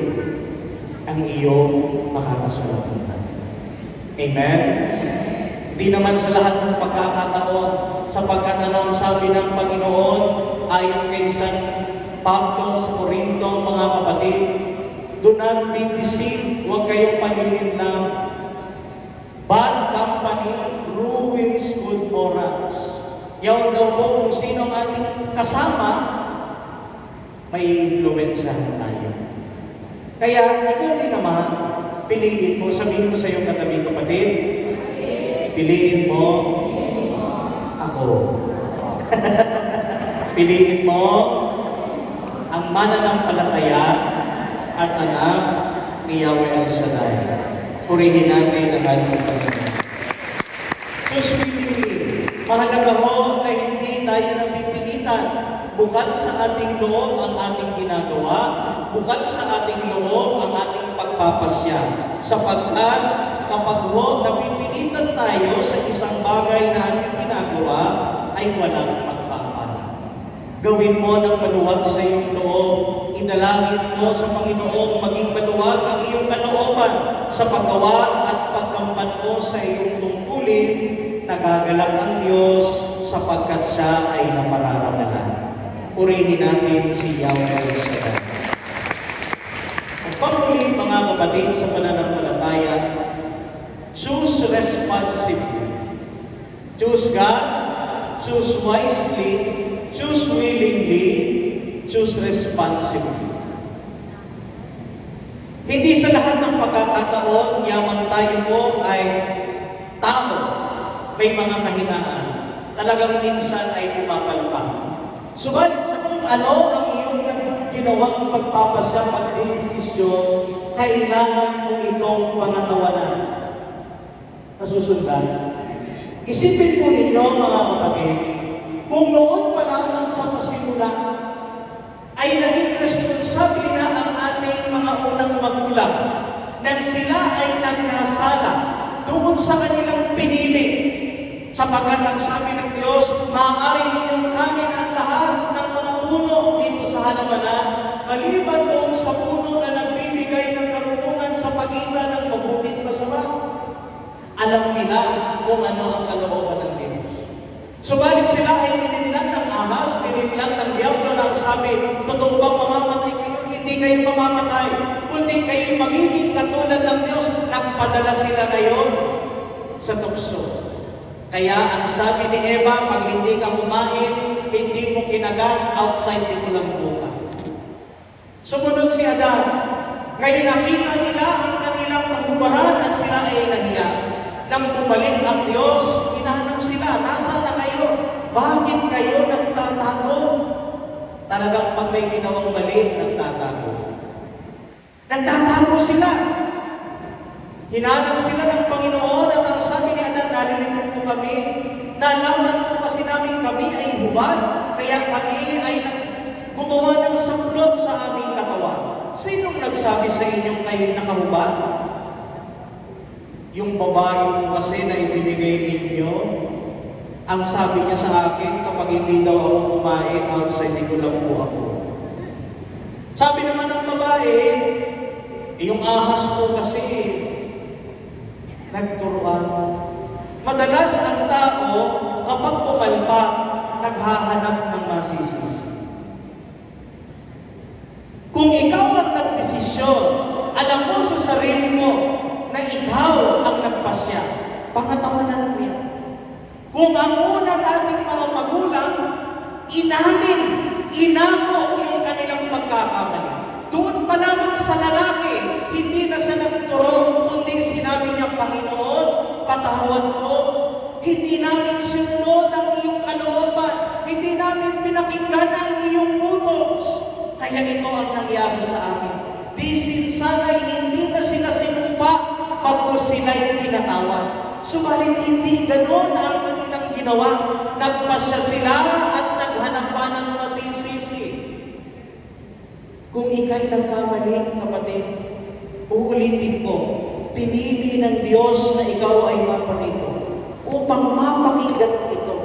ang iyong makakasalangan. Amen? Di naman sa lahat ng pagkakataon, sapagkat ang sabi ng Panginoon, ayon kay San Pablo sa Corinto, mga kapatid, do not be deceived, huwag kayong paninimlang. Bad company ruins good morals. Yaw daw po kung sino ang ating kasama, may influensyahan tayo. Kaya ikaw din naman, piliin mo, sabihin mo sa iyong katabi, kapatid, piliin mo ako. Piliin mo ang mananampalataya at anak ni Yahweh El-Shaddai. Purihin natin ang ating Panginoon. Suswilingly, mahalaga ho na hindi tayo napipilitan. Bukal sa ating loob ang ating ginagawa, bukal sa ating loob ang ating pagpapasya. Sapagkat kapag ho napipilitan tayo sa isang bagay na ating ginagawa, ay walang pagpapala. Gawin mo ng maluwag sa iyong loob. Idalangin mo sa Panginoong maging maluwag ang iyong kalooban sa paggawa at pagkampan mo sa iyong tungkulin. Nagagalak ang Diyos sapagkat siya ay napararamalan. Purihin natin si Yahweh El-Shaddai. Ang panguli, mga kapatid, sa pananampalataya, choose responsibly. Choose God, choose wisely, choose willingly, choose responsibly. Hindi sa lahat ng pagkakataon, yaman tayo po ay tao, may mga kahinaan. Talagang minsan ay pumapalpak. Subalit sa kung ano ang iyong ginawang pagpapasya, pagdidesisyon, kailangan mo itong pangatawanan. Nasusundan. Isipin po ninyo, mga kapatid, kung noon pa lamang sa pasimula, ay naging responsable na ang ating mga unang magulang nang sila ay nagkasala doon sa kanilang pinili. Sapagkat ang sabi ng Diyos, maaari ninyong kanin ang lahat ng mga puno dito sa halamanan, maliban doon sa puno na nagbibigay ng karunungan sa pagitan ng mabuti at masama. Alam nila kung ano ang kalooban ng Diyos. Subalit sila ay nilinlang ng ahas, nilinlang ng diablo na ang sabi, totoo bang mamamatay kayo? hindi kayo mamamatay, kundi kayo magiging katulad ng Diyos. Nagpadala sila ngayon sa tukso. Kaya ang sabi ni Eva, pag hindi ka kumain, hindi mo kinagat, outside di mo lang buka. Sumunod si Adan. Ngayon nakita nila ang kanilang kahubaran at sila ay nahiya. Nang bumalik ang Diyos, hinahanap sila, nasaan na kayo? Bakit kayo nagtatago? Talagang pag may ginawang mali, nagtatago. Nagtatago sila. Hinanap sila ng Panginoon at ang sabi ni Adan, narinig po kami, nalaman po kasi namin kami ay hubad, kaya kami ay gumawa ng saplot sa aming katawan. Sinong nagsabi sa inyong kayo nakahubad? Yung babae po kasi na ibinigay ninyo, ang sabi niya sa akin, kapag hindi daw ako kumain, outside, hindi ko lang po ako. Sabi naman ng babae, yung ahas po kasi, nagturuan. Madalas ang tao, kapag pumalpak, naghahanap ng masisisi. Kung ikaw ang nagdesisyon, alam mo sa sarili mo na ikaw ang nagpasya, pangatawanan mo yan. Kung ang unang ating mga magulang, inamin, inako yung kanilang pagkakamali. Doon pa lamang sa lalaki, hindi na siya nagturo, kundi sinabi niya, Panginoon, patawad mo. Hindi namin sinunod ang iyong kalooban. Hindi namin pinakinggan ang iyong utos. Kaya ito ang nangyari sa amin. Di sana'y hindi na sila sinumpa pagkos sila'y pinatawad. Subalit hindi ganoon ang kanilang ginawa. Nagpasya sila at naghanap pa ng masisisi. Kung ika'y nagkamali, kapatid, uulitin ko, pinili ng Diyos na ikaw ay maparito upang mapakinggan ito.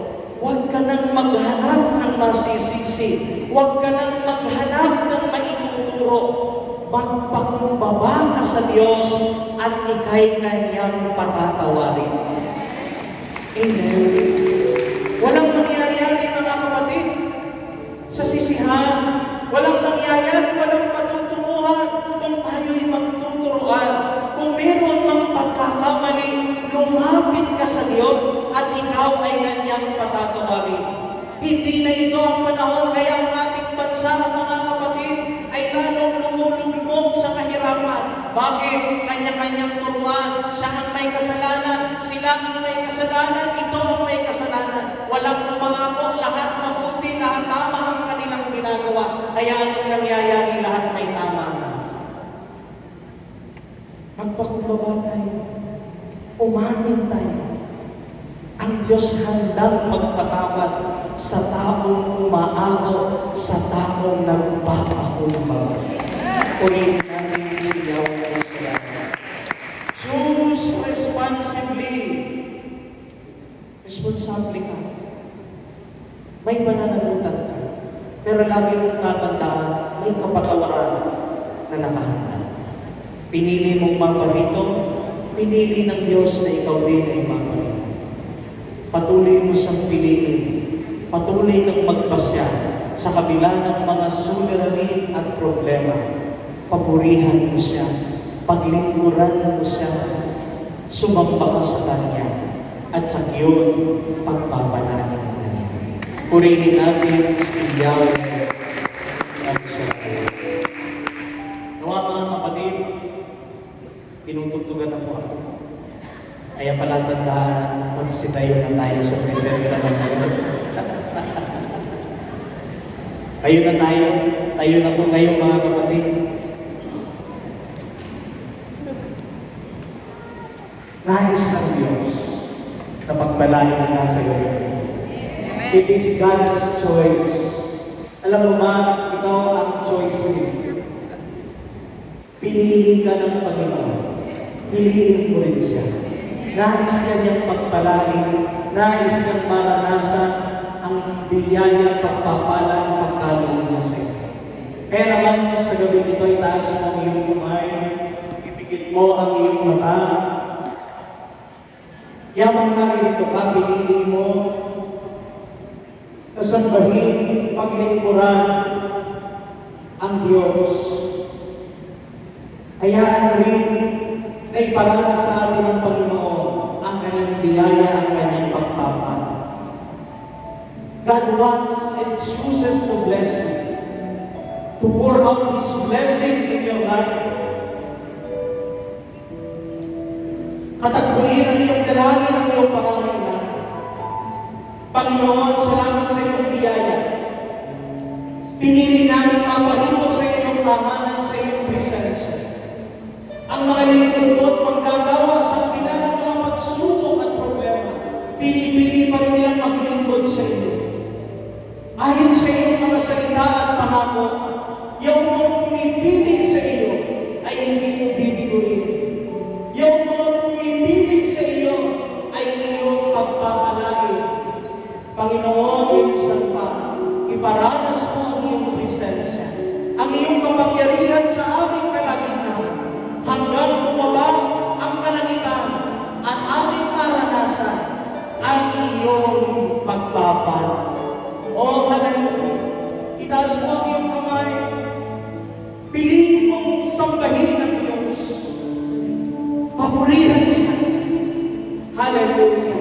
Huwag ka nang maghanap ng masisisi. Huwag ka nang maghanap ng maituturo. Magpakumbaba ka sa Diyos at ika'y kanyang patatawarin. Amen. Walang nangyayari, mga kapatid, sa sisihan. Walang nangyayari, walang patutunguhan kung tayo'y magtuturuan. Kung meron mang pagkakamali, lumapit ka sa Diyos at ikaw ay kanyang patatawarin. Hindi na ito ang panahon, kaya ang ating bansa, mga kapatid, ay lalong lumulugmok sa kahirapan. Bakit? Kanya-kanyang turuan. Siya ang may kasalanan, sila ang may kasalanan, ito ang may kasalanan. Walang pumangako, lahat mabuti, lahat tama ang kanilang ginagawa. Kaya anong nangyayari, lahat may tama na. Magpakumbaba tayo. Umamin tayo. Ang Diyos handang magpatawad sa taong umaagaw, sa taong nagpapakumbaba. Ulitin natin siyaw ng salamat. Choose responsibly. Responsable ka. May pananagutan ka. Pero lagi mong tatandaan, may kapatawaran na nakahanda. Pinili mong maparito, pinili ng Diyos na ikaw din ay maparito. Patuloy mo siyang piliin. Patuloy kang magpasya sa kabila ng mga suliranin at problema. Papurihan mo siya. Paglingkuran mo siya. Sumamba ka sa Kanya. At sa iyon, pagpapalain mo niya. Purihin natin si Yahweh at siya. Nawa mga kapatid, tinutugtugan na po ako. Kaya pala tandaan, magsitayo na tayo sa presensya ng Diyos. Tayo na tayo. Tayo na po kayo, mga kapatid. Nais ng Diyos na pagpalain na nasa iyo. It is God's choice. Alam mo ba, ikaw ang choice mo. Pinili ka ng Panginoon. Piliin mo rin siya. Nais ka niyang pagpalain, nais niyang maranasan ang biyaya, pagpapala, pagkaloob niya sa iyo. Kaya naman sa gabi ito, itaas mo ang iyong kamay, ipigit mo ang iyong mata. Yamang naririto ka, pinili mo, kasambahin, paglingkuran, ang Diyos. Hayaan rin na iparanas sa atin ng Panginoon ang kanyang biyaya, ang kanyang pagpapala. God wants and chooses to bless you, to pour out His blessing in your life. Katagpuin ang iyong dalangin, ang iyong pangangailangan. Panginoon, salamat sa iyong biyaya. Pinili namin maparito sa iyong tahanan, sa iyong presensya. Ang mga lingkod mo at maggagawa sa kabila ng mga pagsubok at problema, pinipili pa rin nilang maglingkod sa iyo. Ayon sa iyong mga salita at pangako, yung mga pumipili sa iyo ay hindi mo bibiguin. Yung mga pumipili sa iyo ay iyong pagpapalain. Panginoon, minsan pa, iparanas mo ang iyong presensya, ang iyong kapangyarihan sa aming kalagitnaan, hanggang bumaba ang kalangitan at aming maranasan ang iyong pagpapala. O hallelujah! Itaas mo ang iyong kamay. Piliin mong sambahin ang Diyos. Papurihan siya. Hallelujah!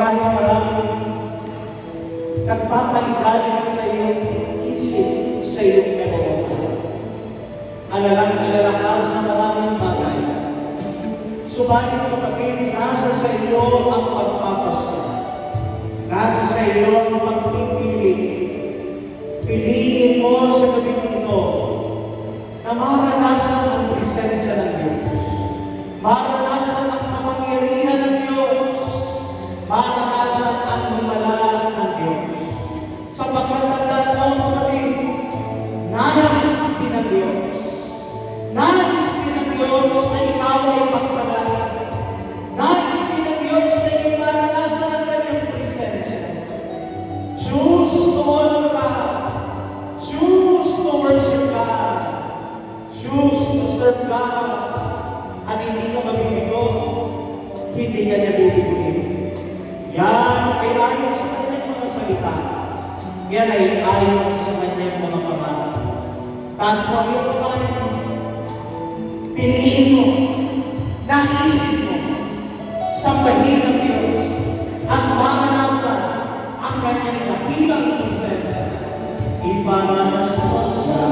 Maraming nagpapaligalig sa iyong isip, sa iyong kalooban. Alalang-alala ka sa maraming bagay. Subalit kapatid, nasa sa iyo ang pagpapasya. Nasa sa iyo ang pagpipili. Piliin mo sa gabing ito na maranasan ang presensya ng Diyos. Maranasan ang kapangyarihan ng Diyos. Maranasan ang himala ng Diyos. Sapagkat tandaan mo, kapatid, nais din ng Diyos. Nais din ng Diyos na ikaw ay pagpalain. Nais din ng Diyos na iyong maranasan ang kanyang presensya. Choose to honor God. Choose to worship God. Choose to serve God. At hindi ka mabibigo. Hindi ka niya bibiguin. Yan ay ayon sa kanyang mga salita. Yan ay ayon sa kanyang mga pamana. Taas mo ang iyong kamay. Piliin mo, naisip mo, sambahin ng Diyos at maranasan ang kanyang kanyang dakilang presensya. Ipananas mo sa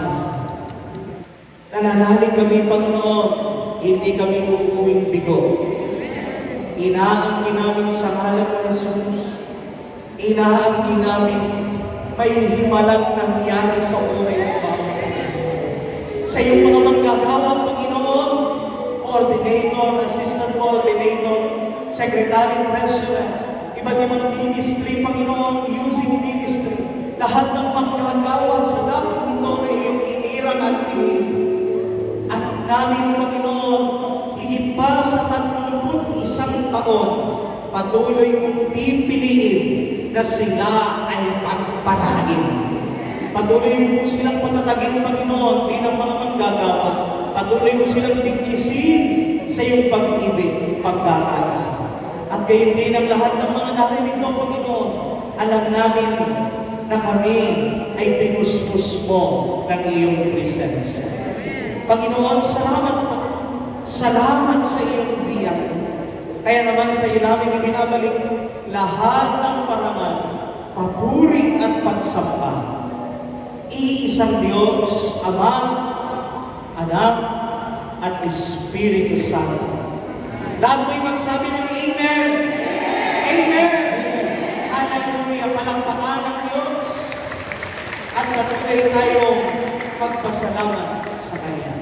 pag-asa. Nananalig kami, Panginoon, hindi kami uuwing bigo. Inaangkin namin sa ngalan ng Jesus. Inaangkin namin may himalang nangyari sa buhay ng bawat isa. Sa iyong mga manggagawa, Panginoon, coordinator, assistant coordinator, secretary, treasurer, iba't ibang ministry, Panginoon, using ministry, lahat ng manggagawa sa dapat ito na iyong inirang at pinili. At namin, Panginoon, higit pa sa 31 taon, patuloy mong pipiliin na sila ay pagpalain. Patuloy mo silang patatagin, Panginoon, bilang mga manggagawa. Patuloy mo silang bigkisin sa iyong pag-ibig, pagkakaisa. At gayon din ang lahat ng mga naririto, Panginoon, alam namin na kami ay pinusmus mo ng iyong presensya. Panginoon, salamat po. Salamat sa iyong biyaya. Kaya naman sa iyo namin ibinabalik lahat ng parangal, papuri at pagsamba. Iisang Diyos, Ama, Anak, at Espiritu Santo. Lahat mo'y magsabi ng Amen. Amen. Hallelujah. Palakpakan ng Diyos. At patuloy tayong magpasalamat sa Kanya.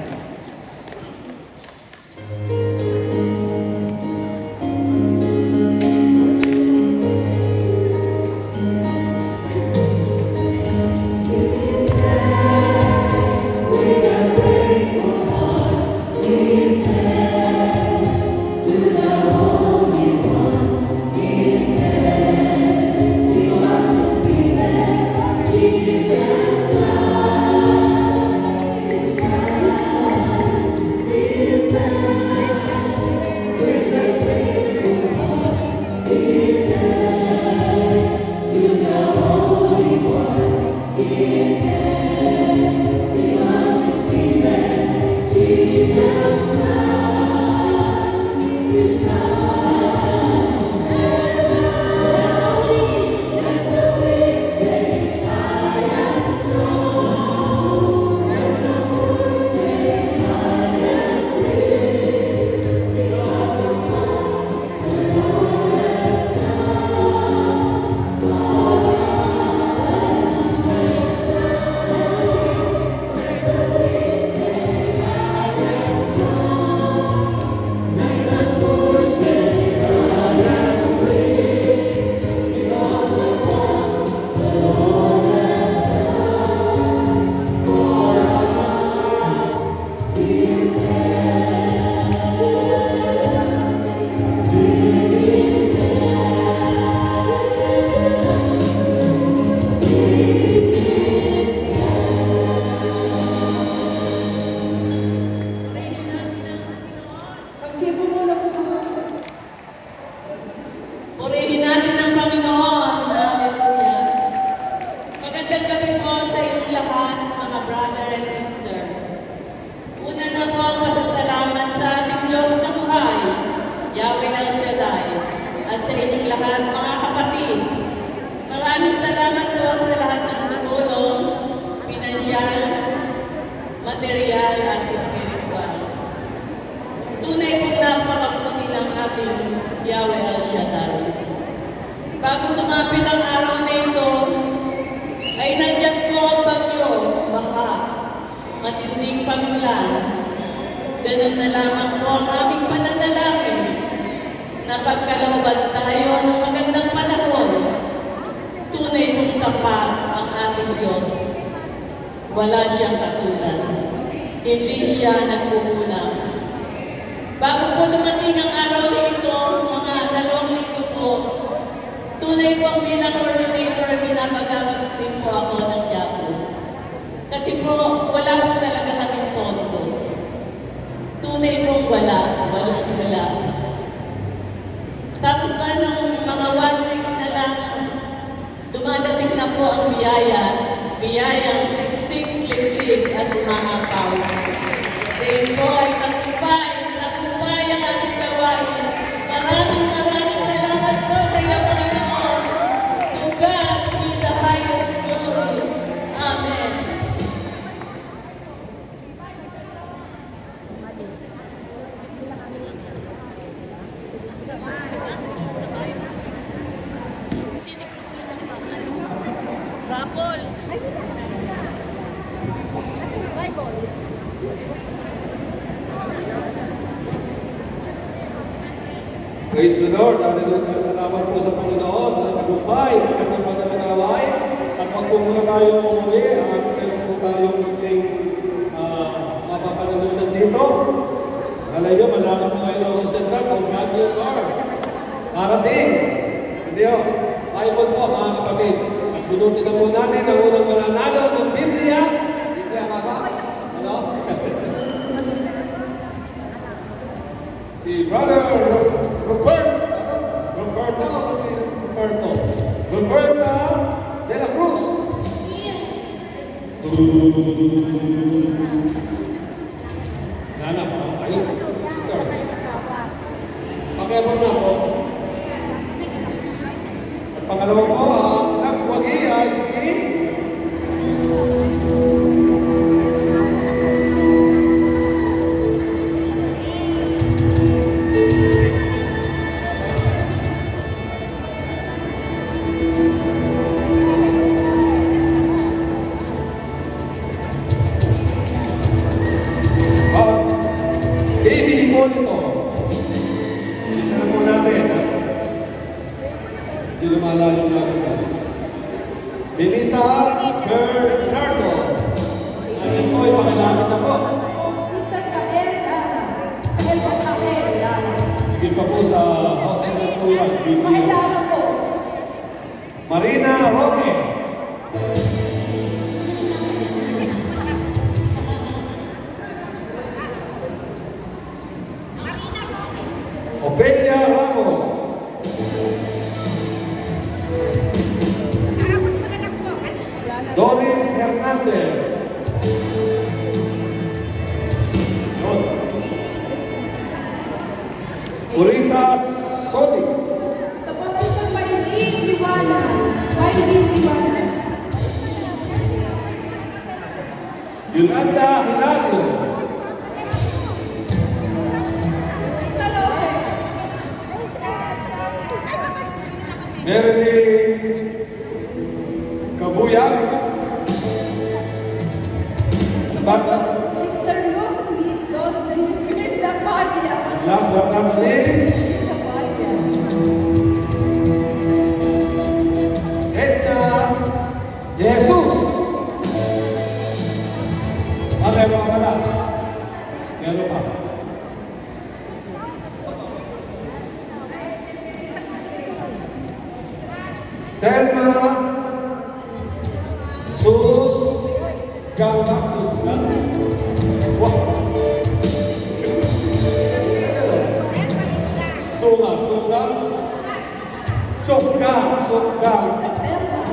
Purihin natin ang Panginoon. Hallelujah. Magandang gabi po sa inyong lahat, mga brother and sister. Una na po ang pasasalamat sa ating Diyos na buhay, Yahweh El Shaddai, at sa inyong lahat, mga kapatid. Maraming salamat po sa lahat ng tumulong, pinansyal, material, at spiritual. Tunay pong napakabuti ng ating Yahweh El Shaddai. Bago sumapit ang araw na ito, ay nandiyan po ang bagyo, baha, matinding pagulan. Ganun na lamang po ang aming pananalangin na pagkalooban tayo ng magandang panahon. Tunay mong tapat ang ating Diyos. Wala siyang katulad. Hindi siya nagkukulang. Bago po dumating ang araw na ito, mga 2 linggo po, tunay po bilang coordinator, binabagawag din po ako ng Yapo. Kasi po, wala po talaga kaming pondo. Tunay po wala. Tapos ba nung mga 1 week na lang, dumadating na po ang biyayang siksik, lilig at umahapaw. Dahil po ay tagumpay ang ating gawain. Maraming salamat po sa iyo, Panginoon. To God be the highest glory. Amen. Praise the Lord. Hallelujah. Salamat po sa Panginoon sa tagumpay ng kanyang paglalagaway. At wag po muna tayo umuwi at meron po tayong munting mapapanalunan dito. Alam nyo, manakot po kayo ng Rosetta kung God will guard. Marating. Hindi o. Bible po mga kapatid. At bunutin na po natin ang unang mananalo ng Biblia. Biblia nga ba? Ano? Si Brother Roberta de la Cruz. Nana po, ayun, sister. Pakiabot na po. At pangalawa po, ang nagwagi ay si Baby Hipolito. Isa na po natin. Hindi lumalalim namin. Benita Bernardo. Ayan po, ipakilapit na po. Sister Kael Lara. Kael po Kael Lara. Higit pa po sa House and Cultura. Pakilala po. Marina Roque. Ofelia Ramos. Doris Hernandez. Purita Solis. Ito po Sister Maylin Iwana. Maylin Iwana. Yolanda Hilario. Rita Lopez. Merly Kabuyag. Bata. Sister Losli Brenda Paglia. Last but not least, Brenda Paglia. Edna Jesus. Meron pa pala. Meron pa. Telma Sus Gamba Susga. Wow. Sunga, sunga. Sofga, sofga. Elmas.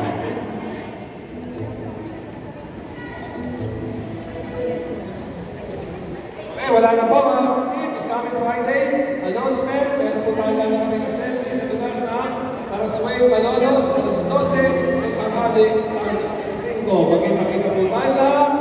Okay, wala na po mga kapatid. This coming Friday, announcement. Meron po tayo lang kami na selfie sa lugar na Parasway, Malolos, alas 12, may tanghali, 5. Magkita-kita po tayo lahat.